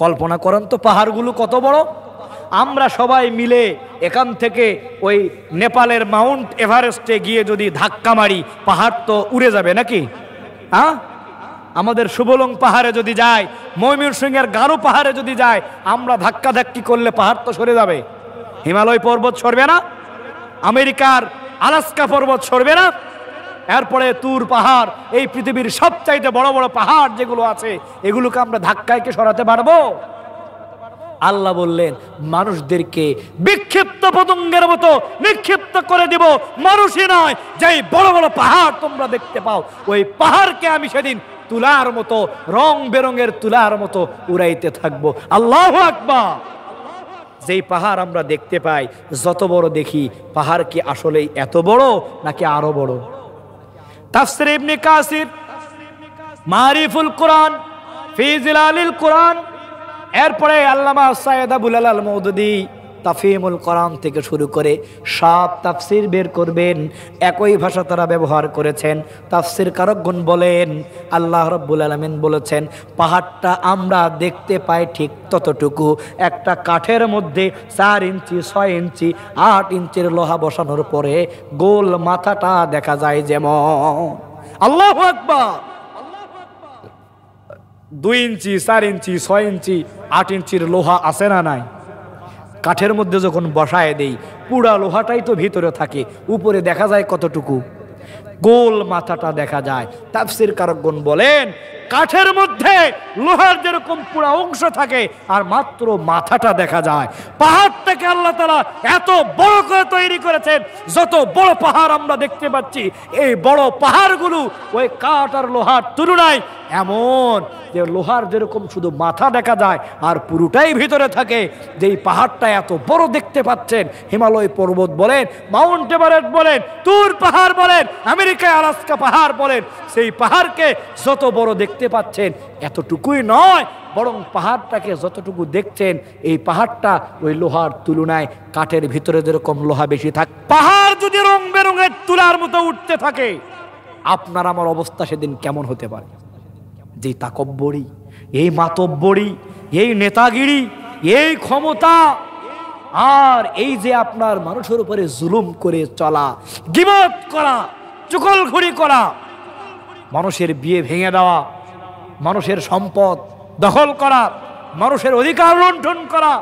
কল্পনা করেন তো পাহাড়গুলো কত বড়। আমরা সবাই মিলে এখান থেকে ওই নেপালের মাউন্ট এভারেস্টে গিয়ে যদি ধাক্কা মারি, পাহাড় তো উড়ে যাবে নাকি? হ্যাঁ, আমাদের সুবলং পাহাড়ে যদি যাই, ময়মনসিংহের গারো পাহাড়ে যদি যাই, আমরা ধাক্কা ধাক্কি করলে পাহাড় তো সরে যাবে। হিমালয় পর্বত সরবে না? আমেরিকার আলাস্কা পর্বত সরবে না? এরপরে তুর পাহাড়, এই পৃথিবীর সবচাইতে বড় বড় পাহাড় যেগুলো আছে, এগুলোকে আমরা ধাক্কায় কি সরাতে পারবো? আল্লাহ বললেন মানুষদেরকে বিক্ষিপ্ত পতঙ্গের মতো নিক্ষিপ্ত করে দিব। মানুষই নয়, যেই বড় বড় পাহাড় তোমরা দেখতে পাও, ওই পাহাড়কে আমি সেদিন তুলার মতো, রং বেরঙের তুলার মতো উড়াইতে থাকবো। আল্লাহু আকবার। যেই পাহাড় আমরা দেখতে পাই, যত বড় দেখি, পাহাড় কি আসলেই এত বড় নাকি আরো বড়? তাফসীর ইবনে কাসির, মারিফুল কোরআন ফি জিলালিল কোরআন, এরপরে আল্লামা সাইয়্যিদ আবুল আল মওদুদী তাফহিমুল কোরআন থেকে শুরু করে সব তাফসীর বের করবেন, একই ভাষা তারা ব্যবহার করেছেন। তাফসীর কারকগণ বলেন আল্লাহ রাব্বুল আলামিন বলেছেন পাহাড়টা আমরা দেখতে পাই ঠিক ততটুকু, একটা কাঠের মধ্যে 4 ইঞ্চি 6 ইঞ্চি 8 ইঞ্চির লোহা বসানোর পরে গোল মাথাটা দেখা যায় যেমন। আল্লাহু আকবার। 2 ইঞ্চি 4 ইঞ্চি 6 ইঞ্চি 8 ইঞ্চির লোহা আছে না নাই? কাঠের মধ্যে যখন বসায় দেই, পুরা লোহাটাই তো ভিতরে থাকে, উপরে দেখা যায় কতটুকু? গোল মাথাটা দেখা যায়। তাফসীর কারকগণ বলেন কাঠের মধ্যে লোহার যেরকম পুরা অংশ থাকে আর মাত্র মাথাটা দেখা যায়। পাহাড়টাকে আল্লাহ তাআলা এত বড় করে তৈরি করেছেন, যত বড় পাহাড় আমরা দেখতে পাচ্ছি, এই বড় পাহাড়গুলো ওই কাঠ আর লোহার তুলনায় এমন যে লোহার যেরকম শুধু মাথা দেখা যায় আর পুরোটাই ভিতরে থাকে। যেই পাহাড়টা এত বড় দেখতে পাচ্ছেন, হিমালয় পর্বত বলেন, মাউন্ট এভারেস্ট বলেন, তুর পাহাড় বলেন, আমেরিকায় আলাস্কা পাহাড় বলেন, সেই পাহাড়কে যত বড় দেখতে পাচ্ছেন এতটুকুই নয়, বরং পাহাড়টাকে যতটুকু দেখছেন, এই পাহাড়টা ওই লোহার তুলনায় কাঠের ভিতরে যেরকম লোহা বেশি থাকে। পাহাড় যদি রং বেরঙের তুলার মতো উঠতে থাকে, আপনার আমার অবস্থা সেদিন কেমন হতে পারে? যে তাকব্বরি, এই মাতব্বরি, এই নেতাগিরি, এই ক্ষমতা, আর এই যে আপনার মানুষের উপরে জুলুম করে চলা, গীবত করা, চুগলখড়ি করা, মানুষের বিয়ে ভেঙে দেওয়া, মানুষের সম্পদ দখল করা, মানুষের অধিকার লুণ্ঠন করা,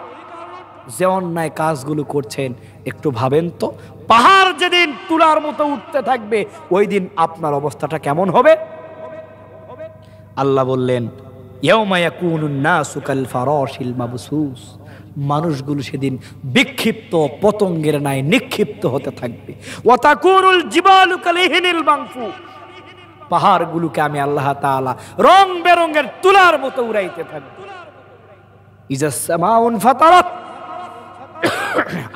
যে অন্যায় কাজগুলো করছেন, একটু ভাবেন তো, পাহাড় যেদিন তুলার মতো উঠতে থাকবে, ওই দিন আপনার অবস্থাটা কেমন হবে? আল্লাহ বললেন ইয়াউমা ইয়াকুনুন নাসু কাল ফারাশিল মাবসুস। মানুষগুলো সেদিন বিক্ষিপ্ত পতঙ্গের ন্যায় নিক্ষিপ্ত হতে থাকবে। ওয়া তাকুনুল জিবালু কালিহিনিল মানফুস। পাহাড়গুলোকে আমি আল্লাহ তাআলা রং বেরঙের তুলার মতো উড়াইতে থাকব। ইজাস সামাউন ফাতারাত,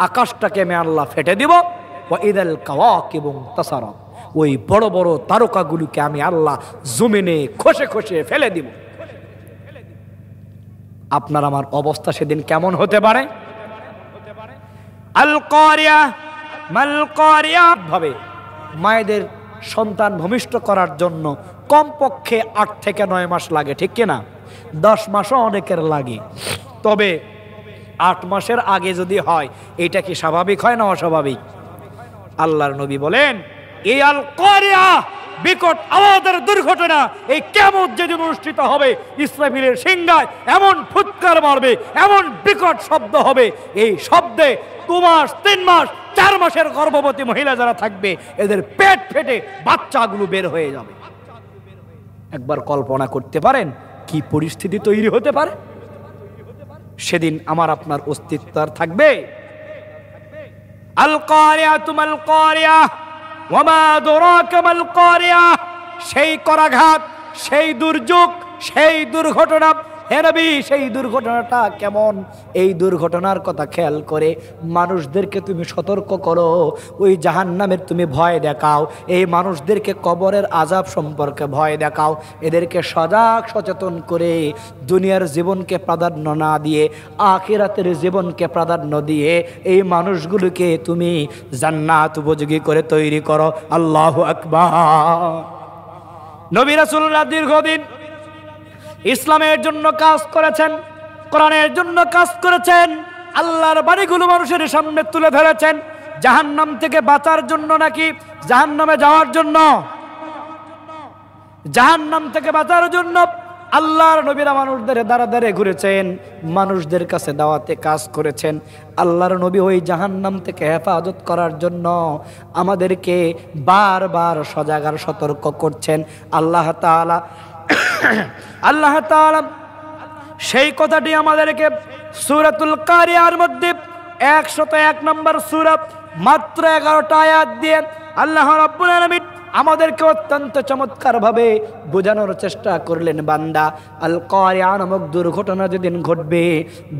আকাশটাকে আমি আল্লাহ ফেটে দিব। ওয়া ইদাল কাওয়াকিবু তাসারাত, ওই বড় বড় তারকাগুলোকে আমি আল্লাহ জমিনে খসে খসে ফেলে দিব। আপনার আমার অবস্থা সেদিন কেমন হতে পারে? আল কারিয়া মাল কারিয়া ভাবে মায়েদের সন্তান ভূমিষ্ঠ করার জন্য কমপক্ষে 8 থেকে 9 মাস লাগে, ঠিক কিনা? 10 মাসও অনেকের লাগে। তবে 8 মাসের আগে যদি হয় এটা কি স্বাভাবিক হয় না অস্বাভাবিক? আল্লাহর নবী বলেন এই আল কারিয়া বিকট আওয়াজের দুর্ঘটনা, এই কিয়ামত যেদিন অনুষ্ঠিত হবে ইসরাফিলের সিংহায় এমন ফুৎকার মারবে, এমন বিকট শব্দ হবে, এই শব্দে 2 মাস 3 মাস 4 মাসের গর্ভবতী মহিলা যারা থাকবে এদের পেট ফেটে বাচ্চাগুলো বের হয়ে যাবে। একবার কল্পনা করতে পারেন কি পরিস্থিতি তৈরি হতে পারে? সেদিন আমার আপনার অস্তিত্ব আর থাকবে? আল কারিয়া তুমাল কারিয়া ওয়া মা আদরাকা মাল কারিয়া, সেই করাঘাত, সেই দুর্যোগ, সেই দুর্ঘটনা। হে নবী, সেই দুর্ঘটনাটা কেমন? এই দুর্ঘটনার কথা খেয়াল করে মানুষদেরকে তুমি সতর্ক করো, ওই জাহান্নামের তুমি ভয় দেখাও, এই মানুষদেরকে কবরের আযাব সম্পর্কে ভয় দেখাও, এদেরকে সজাগ সচেতন করে দুনিয়ার জীবনকে প্রাধান্য না দিয়ে আখিরাতের জীবনকে প্রাধান্য দিয়ে এই মানুষগুলোকে তুমি জান্নাত উপযোগী করে তৈরি করো। আল্লাহু আকবার। নবী রাসূলুল্লাহ দীর্ঘদিন ইসলামের জন্য কাজ করেছেন, কোরআনের জন্য কাজ করেছেন, আল্লাহর বাণীগুলো মানুষের সামনে তুলে ধরেছেন। জাহান্নাম থেকে বাঁচার জন্য নাকি জাহান্নামে যাওয়ার জন্য? জাহান্নাম থেকে বাঁচার জন্য আল্লাহর নবীরা মানুষদের দ্বারা দ্বারে ঘুরেছেন, মানুষদের কাছে দাওয়াতে কাজ করেছেন। আল্লাহর নবী ওই জাহান্নাম থেকে হেফাজত করার জন্য আমাদেরকে বারবার সজাগ আর সতর্ক করছেন। আল্লাহ তাআলা সেই কথাটি আমাদেরকে সূরাতুল কারিয়ার মধ্যে 101 নম্বর সূরা মাত্র 11টা আয়াত দিয়ে আল্লাহ রাব্বুল আলামিন আমাদেরকে অত্যন্ত চমৎকার ভাবে বোঝানোর চেষ্টা করলেন। বান্দা, আল কারিয়া নামক দুর্ঘটনা যেদিন ঘটবে,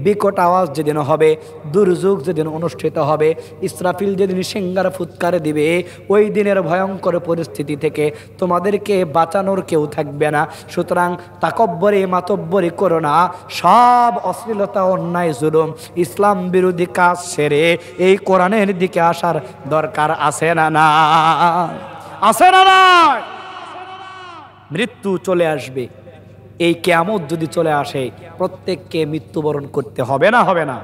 বিকট আওয়াজ যেদিন হবে, দুর্যোগ যেদিন অনুষ্ঠিত হবে, ইসরাফিল যেদিন সিংহার ফুৎকার দিবে, ওই দিনের ভয়ঙ্কর পরিস্থিতি থেকে তোমাদেরকে বাঁচানোর কেউ থাকবে না। সুতরাং তাকব্বরি মাতব্বরি করো না, সব অশ্লীলতা, অন্যায়, জুলুম, ইসলাম বিরোধী কাজ সেরে এই কোরআনের দিকে আসার দরকার আছে না? না আছে না? নয়। মৃত্যু চলে আসবে। এই কিয়ামত যদি চলে আসে প্রত্যেককে মৃত্যুবরণ করতে হবে না? হবে না?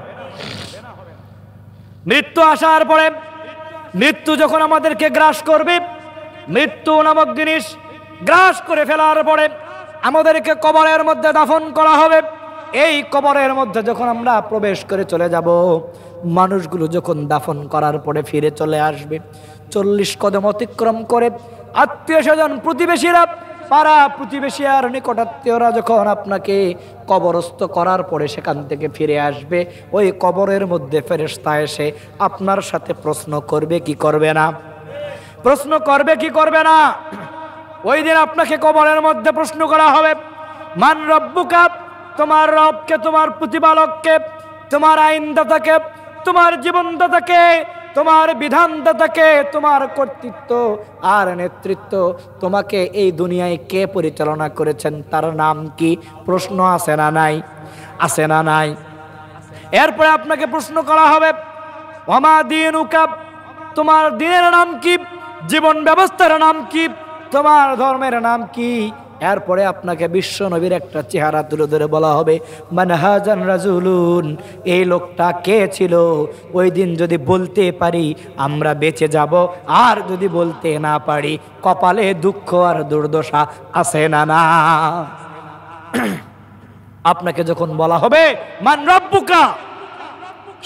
মৃত্যু আসার পরে, মৃত্যু যখন আমাদেরকে গ্রাস করবে, মৃত্যু নামক জিনিস গ্রাস করে ফেলার পরে আমাদেরকে কবরের মধ্যে দাফন করা হবে। এই কবরের মধ্যে যখন আমরা প্রবেশ করে চলে যাব, মানুষগুলো যখন দাফন করার পরে ফিরে চলে আসবে, 40 কদম অতিক্রম করে আত্মীয় স্বজন, প্রতিবেশীরা, পাড়া প্রতিবেশী আর নিকটাত্মীয়রা যখন আপনাকে কবরস্থ করার পরে সেখান থেকে ফিরে আসবে, ওই কবরের মধ্যে ফেরেশতা এসে আপনার সাথে প্রশ্ন করবে কি করবে না? প্রশ্ন করবে কি করবে না? ওই দিন আপনাকে কবরের মধ্যে প্রশ্ন করা হবে, মান রব্বুকা, তোমার রবকে, তোমার প্রতিপালককে, তোমার আইনদাতাকে, তোমার জীবনদাতাকে, তোমার বিধানদাতাকে, তোমার কর্তৃত্ব আর নেতৃত্ব, তোমাকে এই দুনিয়ায় কে পরিচালনা করেছেন, তার নাম কি? প্রশ্ন আছে না নাই? আছে না নাই? এরপরে আপনাকে প্রশ্ন করা হবে, ওমা দীনুকা, তোমার দিনের নাম কি? জীবন ব্যবস্থার নাম কি? তোমার ধর্মের নাম কি? এরপরে আপনাকে বিশ্ব নবীর একটা চেহারা তুলে ধরে বলা হবে, মানহাজান রাজুলুন, এই লোকটা কে ছিল? ওই দিন যদি বলতে পারি আমরা বেঁচে যাব, আর যদি বলতে না পারি কপালে দুঃখ আর দুর্দশা আছে না? না। আপনাকে যখন বলা হবে মান রব্বুকা,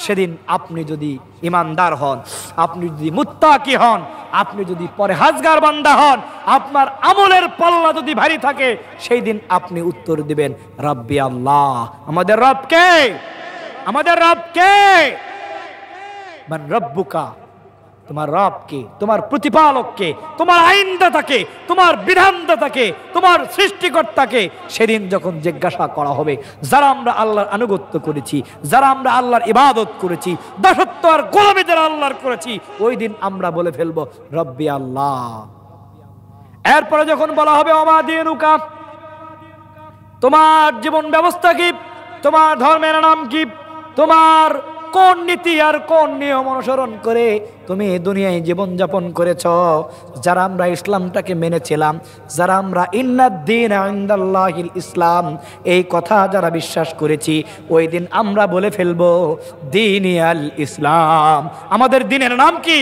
সেদিন আপনি যদি ইমানদার হন, আপনি যদি মুত্তাকি হন, আপনি যদি পরহেজগার বান্দা হন, আপনার আমলের পাল্লা যদি ভারী থাকে, সেই দিন আপনি উত্তর দিবেন রাব্বি আল্লাহ, আমাদের রব কে? আমাদের রব কে? মান রব্বুকা, তোমার রব কে? তোমার প্রতিপালক কে? তোমার আইনদাতা কে? তোমার বিধানদাতা কে? তোমার সৃষ্টিকর্তাকে? সেদিন যখন জিজ্ঞাসা করা হবে, যারা আমরা আল্লাহর আনুগত্য করেছি, যারা আমরা আল্লাহর ইবাদত করেছি, দাসত্ব আর গোলামি যারা আল্লাহর করেছি, ওই দিন আমরা বলে ফেলবো রব্বি আল্লাহ, এরপরে যখন বলা হবে ওমা দীনুকা, তোমার জীবন ব্যবস্থা কি, তোমার ধর্মের নাম কি, তোমার কোন নীতি আর কোন নিয়ম অনুসরণ করে তুমি দুনিয়ায় জীবন যাপন করেছ। যারা আমরা ইসলামটাকে মেনেছিলাম, যারা আমরা ইন্নাদ-দীন ইনদাল্লাহিল ইসলাম এই কথা যারা বিশ্বাস করেছি, ওই দিন আমরা বলে ফেলবো দীনিয়াল ইসলাম, আমাদের দিনের নাম কি?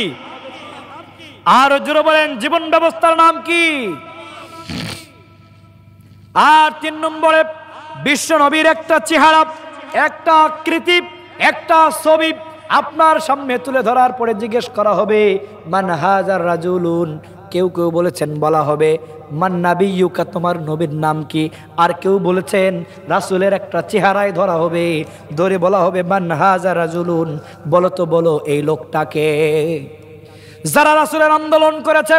আর জোরে বলেন জীবন ব্যবস্থার নাম কি? আর 3 নম্বরে বিশ্ব নবীর একটা চেহারা, একটা আকৃতি, একটা ছবি আপনার সামনে তুলে ধরার পরে জিজ্ঞেস করা হবে মান হাজার রাজুলুন। কেউ কেউ বলেছেন বলা হবে মান নাবিয়ুকা, তোমার নবীর নাম কি? আর কেউ বলেছেন রাসূলের একটা চেহারায় ধরা হবে, ধরে বলা হবে মান হাজার রাজুলুন, বলো তো বলো এই লোকটাকে। যারা রাসূলের আন্দোলন করেছে,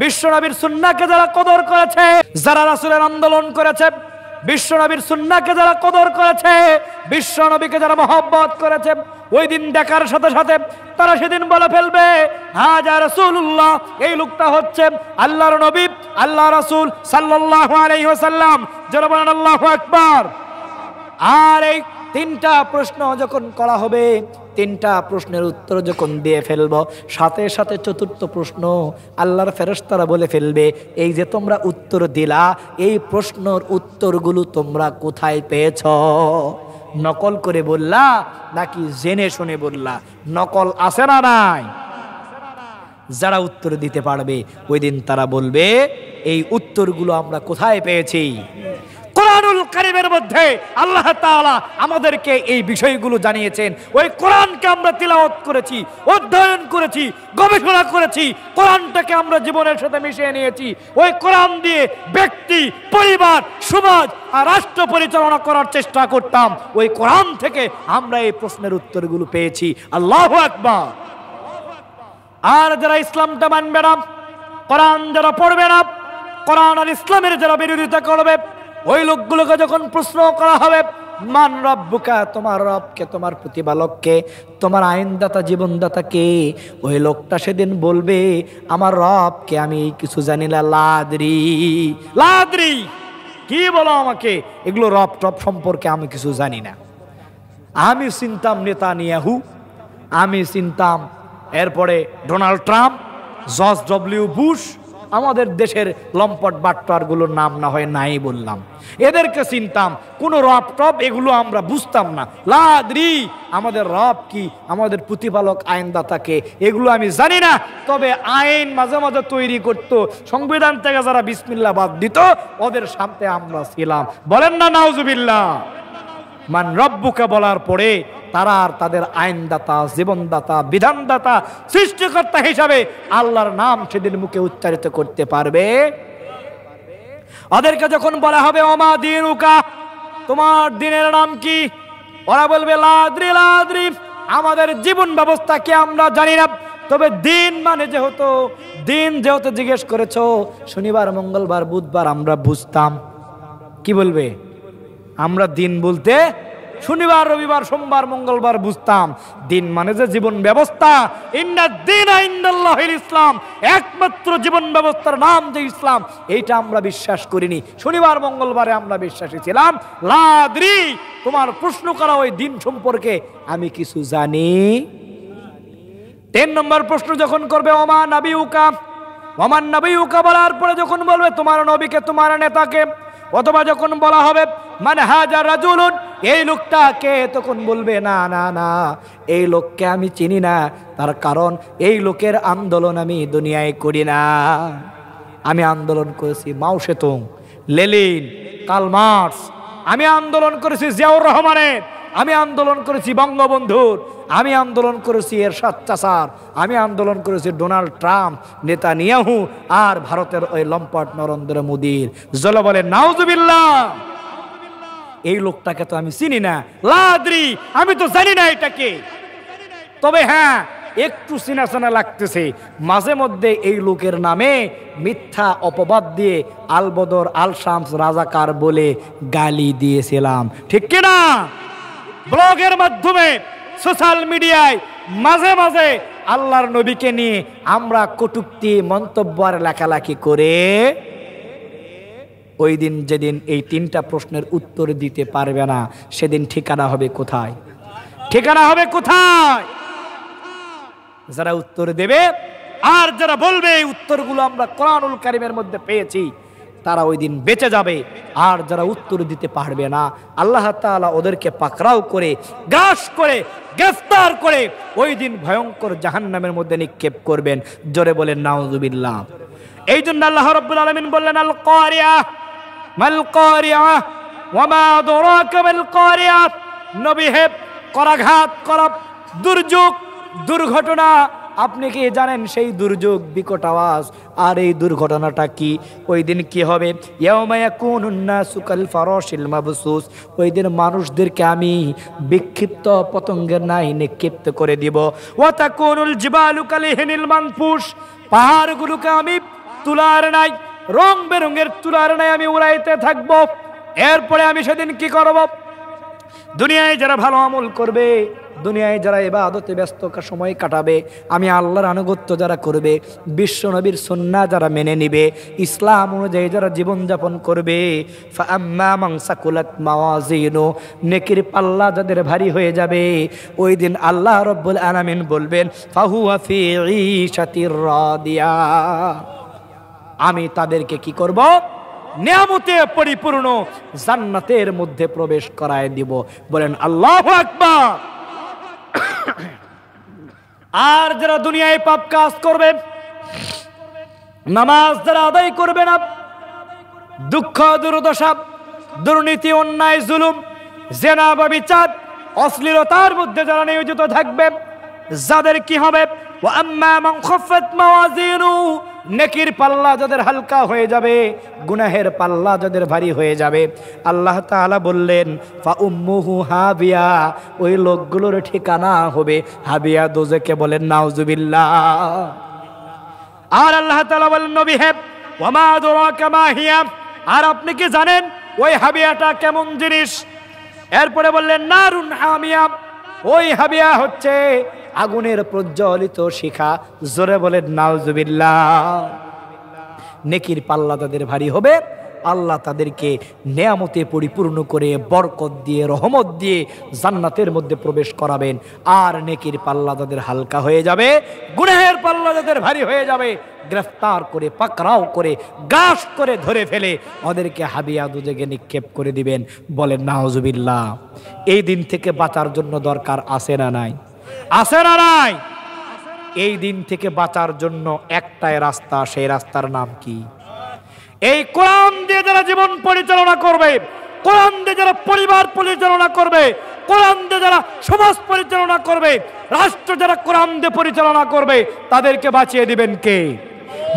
বিশ্ব নবীর সুন্নাহকে যারা কদর করেছে, যারা রাসূলের আন্দোলন করেছে, বিশ্ব নবীর সুন্নাহকে যারা কদর করেছে, বিশ্ব নবীকে যারা মহব্বত করেছে, ওই দিন দেখার সাথে সাথে তারা সেদিন বলে ফেলবে হাজা রাসূলুল্লাহ, এই লোকটা হচ্ছে আল্লাহর নবী, আল্লাহ রাসূল সাল্লাল্লাহু আলাইহি ওয়াসাল্লাম। যারা বলেন আল্লাহু আকবার। আর এই 3টা প্রশ্ন যখন করা হবে, 3টা প্রশ্নের উত্তর যখন দিয়ে ফেলব, সাথে সাথে 4র্থ প্রশ্ন আল্লাহর ফেরেশতারা বলে ফেলবে এই যে তোমরা উত্তর দিলা, এই প্রশ্নের উত্তরগুলো তোমরা কোথায় পেয়েছ? নকল করে বললা নাকি জেনে শুনে বললা? নকল আছে না নাই? যারা উত্তর দিতে পারবে ওই দিন তারা বলবে এই উত্তরগুলো আমরা কোথায় পেয়েছি? কোরআনুল কারীমের মধ্যে আল্লাহ তাআলা আমাদেরকে এই বিষয়গুলো জানিয়েছেন। ওই কোরআনকে আমরা তিলাওয়াত করেছি, অধ্যয়ন করেছি, গবেষণা করেছি, কোরআনটাকে আমরা জীবনের সাথে মিশিয়ে নিয়েছি। ওই কোরআন দিয়ে ব্যক্তি, পরিবার, সমাজ আর রাষ্ট্র পরিচালনা করার চেষ্টা করতাম। ওই কোরআন থেকে আমরা এই প্রশ্নের উত্তরগুলো পেয়েছি। আল্লাহু আকবার। আর যারা ইসলামটা মানবে না, কোরআন যারা পড়বে না, কোরআন আর ইসলামের যারা বিরোধিতা করবে, ওই লোকগুলোকে যখন প্রশ্ন করা হবে মান রব্বুকা, তোমার রবকে, তোমার প্রতিপালককে, তোমার আইনদাতা জীবনদাতা কে, ওই লোকটা সেদিন বলবে আমার রবকে আমি কিছু জানি না, লাদ্রি। লাদ্রি কি বলো আমাকে? এগুলো রব টব সম্পর্কে আমি কিছু জানি না। আমি চিনতাম নেতানিয়াহু, আমি চিনতাম এরপরে Donald Trump, George W Bush, আমাদের দেশের লম্পট বাট্টারগুলোর নাম না হয় নাই বললাম, এদেরকে চিনতাম। কোন রব টব এগুলো আমরা বুঝতাম না। লাদ্রি, আমাদের রব কি, আমাদের প্রতিপালক আইনদাতাকে, এগুলো আমি জানি না। তবে আইন মাঝে মাঝে তৈরি করতো, সংবিধান থেকে যারা বিসমিল্লাহ বাদ দিত ওদের সামনে আমরা ছিলাম। বলেন না নাউজুবিল্লাহ। মান রব্বুকা বলার পরে তারা আর তাদের আইনদাতা, জীবনদাতা, বিধানদাতা, সৃষ্টিকর্তা হিসাবে আল্লাহর নাম সেদিন মুখে উচ্চারিত করতে পারবে। ওদেরকে যখন বলা হবে ওমা দীনুকা, তোমার দিনের নাম কি? ওরা বলবে লাদ্রি লাদ্রি, আমাদের জীবন ব্যবস্থা কি আমরা জানি না। তবে দিন মানে যেহেতু জিজ্ঞেস করেছো, শনিবার, মঙ্গলবার, বুধবার আমরা বুঝতাম। কি বলবে? আমরা দিন বলতে শনিবার, রবিবার, সোমবার, মঙ্গলবার বুঝতাম। দিন মানে যে জীবন ব্যবস্থা, ইন্নাদ-দীনা ইনদাল্লাহিল ইসলাম, একমাত্র জীবন ব্যবস্থার নাম যে ইসলাম, এইটা আমরা বিশ্বাস করিনি। শনিবার মঙ্গলবারে আমরা বিশ্বাসী ছিলাম। লাদ্রি, তোমার প্রশ্ন করা ওই দিন সম্পর্কে আমি কিছু জানি। 3 নম্বর প্রশ্ন যখন করবে ওমা নাবিয়ুকা, ওমান নাবিয়ুকা বলার পরে যখন বলবে তোমার নবীকে, তোমার নেতাকে, অথবা যখন বলা হবে মান হাজা রাজুলুন, এই লোকটা কে, তখন বলবে না না না, এই লোককে আমি চিনি না। তার কারণ এই লোকের আন্দোলন আমি দুনিয়ায় করি না। আমি আন্দোলন করেছি মাও সেতুং, লেনিন, কার্ল মার্কস, আমি আন্দোলন করেছি জিয়াউর রহমানের, আমি আন্দোলন করেছি বঙ্গবন্ধুর, আমি আন্দোলন করেছি এরশাদ চাচার, আমি আন্দোলন করেছি ডোনাল্ড ট্রাম্প, নেতানিয়াহু আর ভারতের ওই লম্পট নরেন্দ্র মোদীর। জলে বলে নাউজুবিল্লাহ। এই লোকটাকে তো আমি চিনি না। লাদ্রি, আমি তো জানি না এটাকে। তবে হ্যাঁ, একটু চেনা চেনা লাগতেছে। মাঝে মধ্যে এই লোকের নামে মিথ্যা অপবাদ দিয়ে আল বদর, আল শামস, রাজাকার বলে গালি দিয়েছিলাম, ঠিক কিনা? ব্লগের মাধ্যমে, সোশ্যাল মিডিয়ায় মাঝে মাঝে আল্লাহর নবীকে নিয়ে আমরা কটূক্তি মন্তব্য আর লেখালেখি করে ওই দিন যেদিন এই তিনটা প্রশ্নের উত্তর দিতে পারবে না, সেদিন ঠিকানা হবে কোথায়? ঠিকানা হবে কোথায়? যারা উত্তর দেবে আর যারা বলবে এই উত্তরগুলো আমরা কোরআনুল কারীমের মধ্যে পেয়েছি, তারা ওই দিন বেঁচে যাবে। আর যারা উত্তর দিতে পারবে না, আল্লাহ তাআলা ওদেরকে পাকড়াও করে, গ্রাস করে, গ্রেফতার করে ওই দিন ভয়ঙ্কর জাহান্নামের মধ্যে নিক্ষেপ করবেন। জোরে বলেন নাউযুবিল্লাহ। এই জন্য আল্লাহ রাব্বুল আলামিন বললেন, আল কারিয়া মাল কারিয়া ওয়া মা আদরাকা মাল কারিয়া। নবী হে, করাঘাত করা দুর্যোগ, দুর্ঘটনা, আপনি কি জানেন সেই দুর্যোগ, বিকট আওয়াজ? আর এই দুর্ঘটনাটা কি? ওই দিন কি হবে? ইয়াউমা ইয়াকুনুন নাসু কাল ফারাশিল মাবসুস। ওই দিন মানুষদেরকে আমি বিক্ষিপ্ত পতঙ্গের ন্যায় নিক্ষিপ্ত করে দিব। ওয়া তাকুনুল জিবালু কালিহিনিল মানফুস। পাহাড়গুলোকে আমি তুলার নাই, রং বেরঙের তুলার নাই আমি উড়াইতে থাকবো। এরপরে আমি সেদিন কি করব? দুনিয়ায় যারা ভালো আমল করবে, দুনিয়ায় যারা ইবাদতে ব্যস্ত সময় কাটাবে, আমি আল্লাহর আনুগত্য যারা করবে, বিশ্ব নবীর সুন্নাহ যারা মেনে নিবে, ইসলাম অনুযায়ী যারা জীবনযাপন করবে, ফাআম্মা মান সাকুলাত মাওয়াজিনু, নেকির পাল্লা যাদের ভারী হয়ে যাবে, ওই দিন আল্লাহ রাব্বুল আলামিন বলবেন, ফাহুয়া ফি ঈশাতির রাদিয়া। আমি তাদেরকে কি করব? নিয়ামতে পরিপূর্ণ জান্নাতের মধ্যে প্রবেশ করায় দিব। বলেন আল্লাহু আকবার। আর যারা দুনিয়ায় পাপ কাজ করবে, নামাজ যারা আদায় করবে না, দুঃখ দুর্দশা, দুর্নীতি, অন্যায়, জুলুম, জেনা, ব্যভিচার, অশ্লীলতার মধ্যে যারা নিয়োজিত থাকবে, যাদের কি হবে? ওয়া আম্মা মান খাফাত মাওয়াজিনু, নেকির পাল্লা যাদের হালকা হয়ে যাবে, গুনাহের পাল্লা যাদের ভারী হয়ে যাবে, আল্লাহ তাআলা বললেন ফা উম্মুহু হাবিয়া, ওই লোকগুলোর ঠিকানা হবে হাবিয়া, দোজখে। বলেন নাউযুবিল্লাহ। আর আল্লাহ তাআলা বলেন, নবী হে, ওয়া মা আদরাকা মা হিয়া, আর আপনি কি জানেন ওই হাবিয়াটা কেমন জিনিস? এরপরে বললেন নারুন হামিয়া, ওই হাবিয়া হচ্ছে আগুনের প্রজ্বলিত শিখা। জোরে বলেন নাউযুবিল্লাহ। নেকির পাল্লা তাদের ভারী হবে, আল্লাহ তাদেরকে নেয়ামতে পরিপূর্ণ করে, বরকত দিয়ে, রহমত দিয়ে জান্নাতের মধ্যে প্রবেশ করাবেন। আর নেকির পাল্লা তাদের হালকা হয়ে যাবে, গুনাহের পাল্লা তাদের ভারী হয়ে যাবে। গ্রেফতার করে, পাকড়াও করে, গ্রাস করে ধরে ফেলে ওদেরকে হাবিয়া দুজকে নিক্ষেপ করে দিবেন। বলেন নাউযুবিল্লাহ। এই দিন থেকে বাঁচার জন্য দরকার আছে না নাই? আছে না নাই? এই দিন থেকে বাঁচার জন্য একটাই রাস্তা, সেই রাস্তার নাম কি? এই কোরআন দিয়ে যারা জীবন পরিচালনা করবে, কোরআন দিয়ে যারা পরিবার পরিচালনা করবে, কোরআন দিয়ে যারা সমাজ পরিচালনা করবে, রাষ্ট্র যারা কোরআন দিয়ে পরিচালনা করবে, তাদেরকে বাঁচিয়ে দিবেন কে?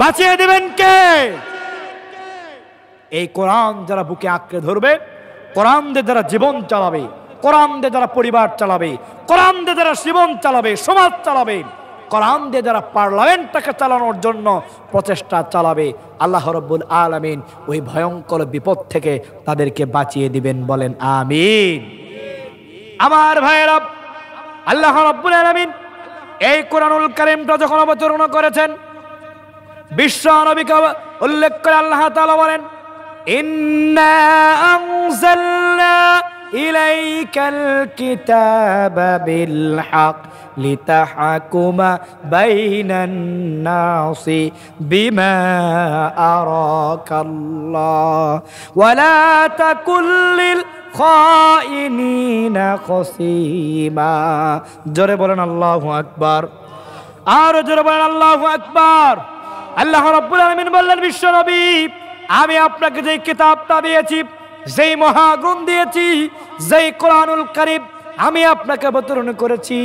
বাঁচিয়ে দিবেন কে? এই কোরআন যারা বুকে আঁকড়ে ধরবে, কোরআন দিয়ে যারা জীবন চালাবে, কোরআন দিয়ে যারা পরিবার চালাবে, কোরআন দিয়ে যারা জীবন চালাবে, সমাজ চালাবে, কোরআন দিয়ে যারা পার্লামেন্টটাকে চালানোর জন্য প্রচেষ্টা চালাবে, আল্লাহ রাব্বুল আলামিন ওই ভয়ঙ্কর বিপদ থেকে তাদেরকে বাঁচিয়ে দিবেন। বলেন আমিন। আমার ভাইয়েরা, আল্লাহ রাব্বুল আলামিন এই কোরআনুল কারীমটা যখন অবতীর্ণ করেছেন, বিশ্ব নবীকে উল্লেখ করে আল্লাহ তাআলা বলেন, ইন্না আনজালনা ইলাইকাল কিতাবা বিল হক লিতাহকুমা বাইনান নাসি বিমা আরাকাল্লাহ ওয়া লা তাকুল লিল খাইনিনা খসিমা। জোরে বলেন আল্লাহু আকবার। আর জোরে বলেন আল্লাহু আকবার। আল্লাহ রাব্বুল আলামিন বললেন, বিশ্ব নবী, আমি আপনাকে যে কিতাবটা দিয়েছি, যেই মহাগ্রন্থ দিয়েছি, যেই কোরআনুল কারীম আমি আপনাকে অবতরণ করেছি,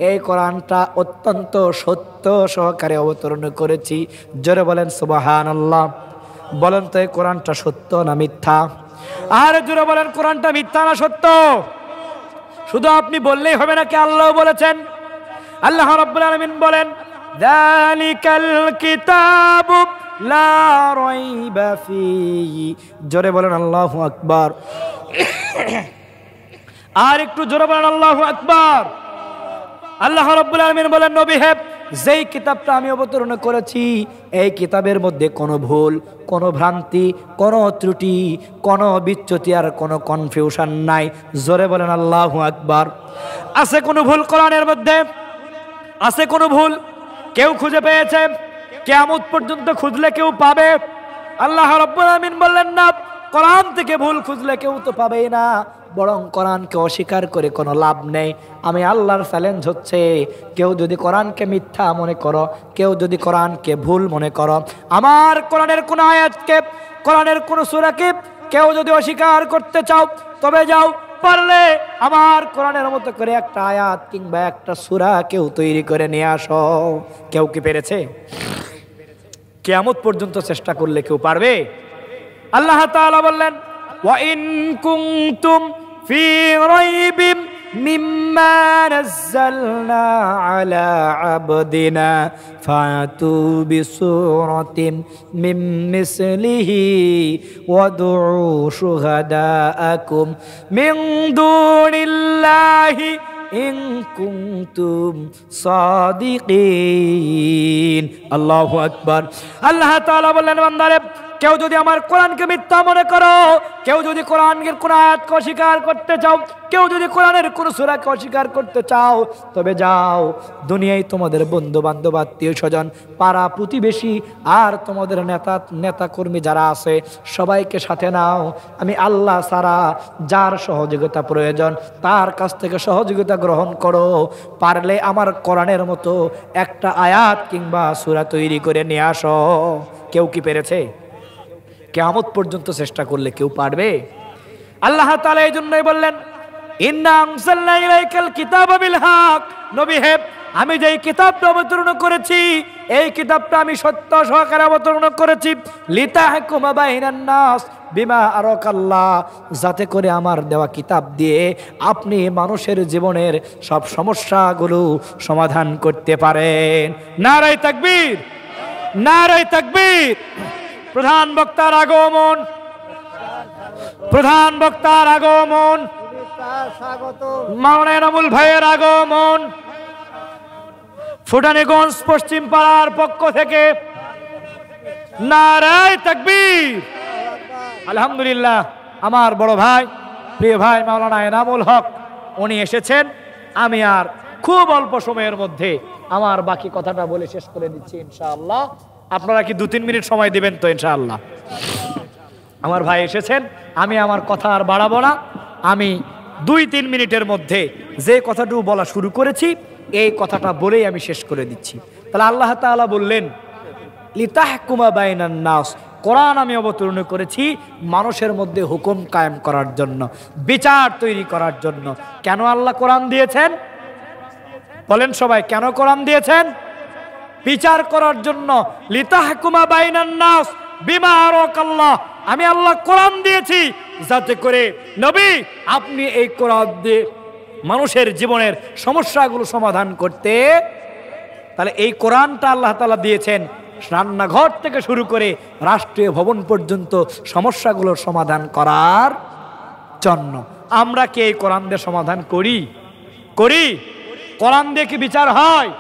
এই কোরআনটা অত্যন্ত সত্য সহকারে অবতরণ করেছি। জোরে বলেন সুবহানাল্লাহ। বলেন তো এই কোরআনটা সত্য না মিথ্যা? আর জোরে বলেন কোরআনটা মিথ্যা না সত্য? শুধু আপনি বললেই হবে নাকি? আল্লাহ বলেছেন, আল্লাহ রাব্বুল আলামিন বলেন, যালিকাল কিতাবু লা রাইবা ফীহি। জোরে বলেন আল্লাহু আকবার। আর একটু জোরে বলেন আল্লাহু আকবার। আল্লাহ রাব্বুল আলামিন বলেন, নবী হে, যেই কিতাবটা আমি অবতরণ করেছি এই কিতাবের মধ্যে কোনো ভুল, কোনো ভ্রান্তি, কোনো ত্রুটি, কোনো বিচ্যুতি আর কোনো কনফিউশন নাই। জোরে বলেন আল্লাহু আকবার। আছে কোনো ভুল কোরআনের মধ্যে? আছে কোনো ভুল? কেউ খুঁজে পেয়েছে? কিয়ামত পর্যন্ত খুঁজলে কেউ পাবে? আল্লাহ রাব্বুল আমিন বললেন না, কোরআন থেকে ভুল খুঁজলে কেউ তো পাবেই না, বরং কোরআনকে অস্বীকার করে কোনো লাভ নেই। আমি আল্লাহর চ্যালেঞ্জ হচ্ছে, কেউ যদি কোরআনকে মিথ্যা মনে করো, কেউ যদি কোরআনকে ভুল মনে করো, আমার কোরআনের কোন আয়াতকে, কোরআনের কোন সূরাকে কেউ যদি অস্বীকার করতে চাও, তবে যাও, পারলে আমার কোরআনের মতো করে একটা আয়াত কিংবা একটা সূরা কেউ তৈরি করে নিয়ে আসো। কেউ কি পেরেছে? কিয়ামত পর্যন্ত চেষ্টা করলে কেউ পারবে? আল্লাহ তাআলা বললেন, ওয়া ইন কুনতুম ফি রাইবিম মিম্মা নাযালনা আলা আবদিনা ফাতু বিসূরাতিন মিন মিসলিহি ওয়াদউ শুহাদাআকুম মিন দুনিল্লাহি ইন কুনতুম সাদিকিন। আল্লাহু আকবার। আল্লাহ তাআলা বললেন, বান্দারে, কেউ যদি আমার কোরআনকে মিথ্যা মনে করো, কেউ যদি কোরআনের কোন আয়াতকে অস্বীকার করতে চাও, কেউ যদি কোরআনের কোন সূরাকে অস্বীকার করতে চাও, তবে যাও, দুনিয়ায় তোমাদের বন্ধু বান্ধব, আত্মীয় স্বজন, পাড়া প্রতিবেশী আর তোমাদের নেতা কর্মী যারা আছে সবাইকে সাথে নাও। আমি আল্লাহ ছাড়া যার সহযোগিতা প্রয়োজন তার কাছ থেকে সহযোগিতা গ্রহণ করো। পারলে আমার কোরআনের মতো একটা আয়াত কিংবা সূরা তৈরি করে নিয়ে আসো। কেউ কি পেরেছে? কিয়ামত পর্যন্ত চেষ্টা করলে কেউ পারবে? আল্লাহ তাআলা এই জন্যই বললেন, ইন্না আনজালনা ইলাইকাল কিতাবা বিল হক। নবী হে, আমি যেই কিতাবটা অবতরণ করেছি এই কিতাবটা আমি সত্য সহকারে অবতরণ করেছি, লিতাহকুমা বাইনান নাস বিমা আরাকাল্লাহ, যাতে করে আমার দেওয়া কিতাব দিয়ে আপনি মানুষের জীবনের সব সমস্যাগুলো সমাধান করতে পারেন। নারায়ে তাকবীর, নারায়ে তাকবীর। প্রধান বক্তার আগমন, প্রধান বক্তার আগমন, মাওলানা এনামুল ভাইয়ের আগমন, ফুটানীগঞ্জ পশ্চিম পাড়ার পক্ষ থেকে নারায়ে তাকবীর। আলহামদুলিল্লাহ, আমার বড় ভাই, প্রিয় ভাই মাওলানা এনামুল হক উনি এসেছেন। আমি আর খুব অল্প সময়ের মধ্যে আমার বাকি কথাটা বলে শেষ করে দিচ্ছি ইনশাআল্লাহ। আপনারা কি 2-3 মিনিট সময় দিবেন তো? ইনশাআল্লাহ। আমার ভাই এসেছেন, আমি আমার কথা আর বাড়াবো না। আমি 2-3 মিনিটের মধ্যে যে কথাটুকু বলা শুরু করেছি এই কথাটা বলেই আমি শেষ করে দিচ্ছি। তাহলে আল্লাহ তাআলা বললেন, লিতাহকুমা বাইনান নাস, কোরআন আমি অবতীর্ণ করেছি মানুষের মধ্যে হুকুম কায়েম করার জন্য, বিচার তৈরি করার জন্য। কেন আল্লাহ কোরআন দিয়েছেন? বলেন সবাই, কেন কোরআন দিয়েছেন? বিচার করার জন্য। লিতাহকুমা বাইনান নাস বিমা আরাকাল্লাহ, আমি আল্লাহ কোরআন দিয়েছি যাতে করে নবী আপনি এই কোরআন দিয়ে মানুষের জীবনের সমস্যাগুলো সমাধান করতে। তাহলে এই কোরআনটা আল্লাহ তাআলা দিয়েছেন রান্নাঘর থেকে শুরু করে রাষ্ট্রীয় ভবন পর্যন্ত সমস্যাগুলোর সমাধান করার জন্য। আমরা কি এই কোরআন দিয়ে সমাধান করি? করি? কোরআন দিয়ে কি বিচার হয়?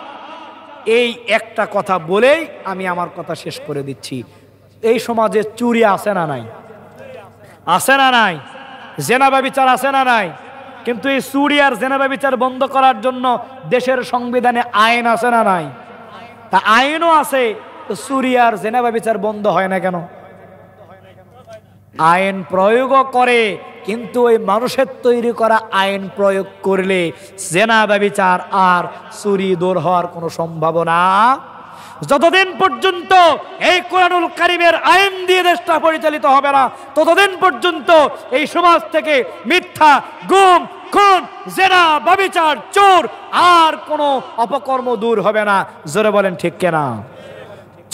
এই একটা কথা বলেই আমি আমার কথা শেষ করে দিচ্ছি। এই সমাজে চুরি আছে না নাই? আছে না নাই? জেনা ব্যভিচার আছে না নাই? কিন্তু এই চুরি আর জেনা ব্যভিচার বন্ধ করার জন্য দেশের সংবিধানে আইন আছে না নাই? তা আইনও আছে, তো চুরি আর জেনা ব্যভিচার বন্ধ হয় না কেন? আইন প্রয়োগও করে, কিন্তু ওই মানুষের তৈরি করা আইন প্রয়োগ করলে জেনা ব্যভিচার আর চুরি দূর হওয়ার কোনো সম্ভাবনা। যতদিন পর্যন্ত এই কোরআনুল কারীমের আইন দিয়ে দেশটা পরিচালিত হবে না, ততদিন পর্যন্ত এই সমাজ থেকে মিথ্যা, গুম, খুন, জেনা, ব্যভিচার, চোর আর কোনো অপকর্ম দূর হবে না। জোরে বলেন ঠিক কিনা?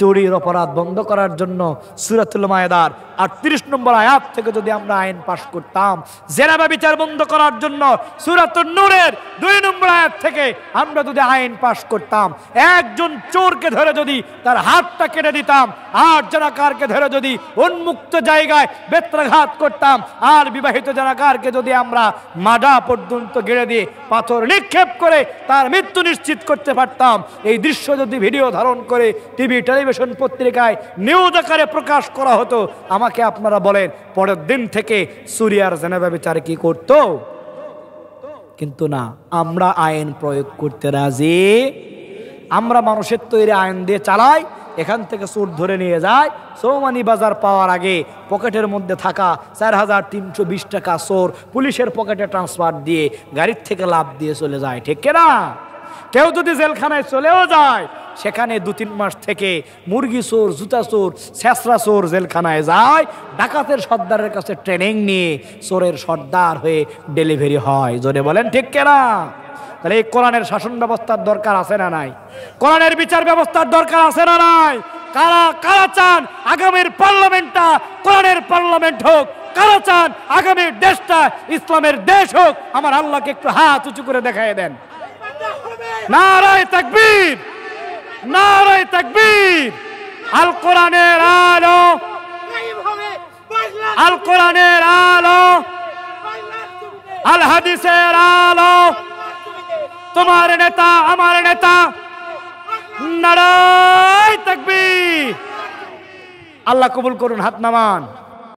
চুরির অপরাধ বন্ধ করার জন্য সূরাতুল মায়েদার 38 নম্বর আয়াত থেকে যদি আমরা আইন পাশ করতাম, জেনা ব্যভিচার বন্ধ করার জন্য সূরাতুন নূরের 2 নম্বর আয়াত থেকে আমরা যদি আইন পাশ করতাম, একজন চোরকে ধরে যদি তার হাতটা কেটে দিতাম, আর জেনাকারকে ধরে যদি উন্মুক্ত জায়গায় বেত্রাঘাত করতাম, আর বিবাহিত জেনাকারকে যদি আমরা মাডা পর্যন্ত গেড়ে দিয়ে পাথর নিক্ষেপ করে তার মৃত্যু নিশ্চিত করতে পারতাম, এই দৃশ্য যদি ভিডিও ধারণ করে টিভি টেলিভিশন পত্রিকায় নিউজ আকারে প্রকাশ করা হতো, আমাকে আপনারা বলেন পরের দিন থেকে সুরিয়ার জেনা ব্যভিচার কি করতো? কিন্তু না, আমরা আইন প্রয়োগ করতে রাজি। আমরা মানুষের তৈরি আইন দিয়ে চালাই, এখান থেকে চোর ধরে নিয়ে যায়, চৌমানি বাজার পাওয়ার আগে পকেটের মধ্যে থাকা 4320 টাকা চোর পুলিশের পকেটে ট্রান্সফার দিয়ে গাড়ির থেকে লাফ দিয়ে চলে যায়, ঠিক না? কেউ যদি জেলখানায় চলেও যায়, সেখানে 2-3 মাস থেকে মুরগি চোর, জুতা চোর, ছেঁচড়া চোর জেলখানায় যায়, ডাকাতের সর্দারের কাছে ট্রেনিং নিয়ে চোরের সর্দার হয়ে ডেলিভারি হয়। জোরে বলেন ঠিক না? তাহলে এই কোরআনের শাসন ব্যবস্থার দরকার আছে না নাই? কোরআনের বিচার ব্যবস্থার দরকার আছে না নাই? কারা কারা চান আগামীর পার্লামেন্টটা কোরআনের পার্লামেন্ট হোক? কারা চান আগামীর দেশটা ইসলামের দেশ হোক? আমার আল্লাহকে একটু হাত উঁচু করে দেখায় দেন। নারায়ে তাকবীর, নারায়ে তাকবীর। আল কোরআনের আলো, আল কোরআনের আলো, আল হাদিসের আলো, তোমার নেতা আমার নেতা, নারায়ে তাকবীর। আল্লাহ কবুল করুন, হাত নামান।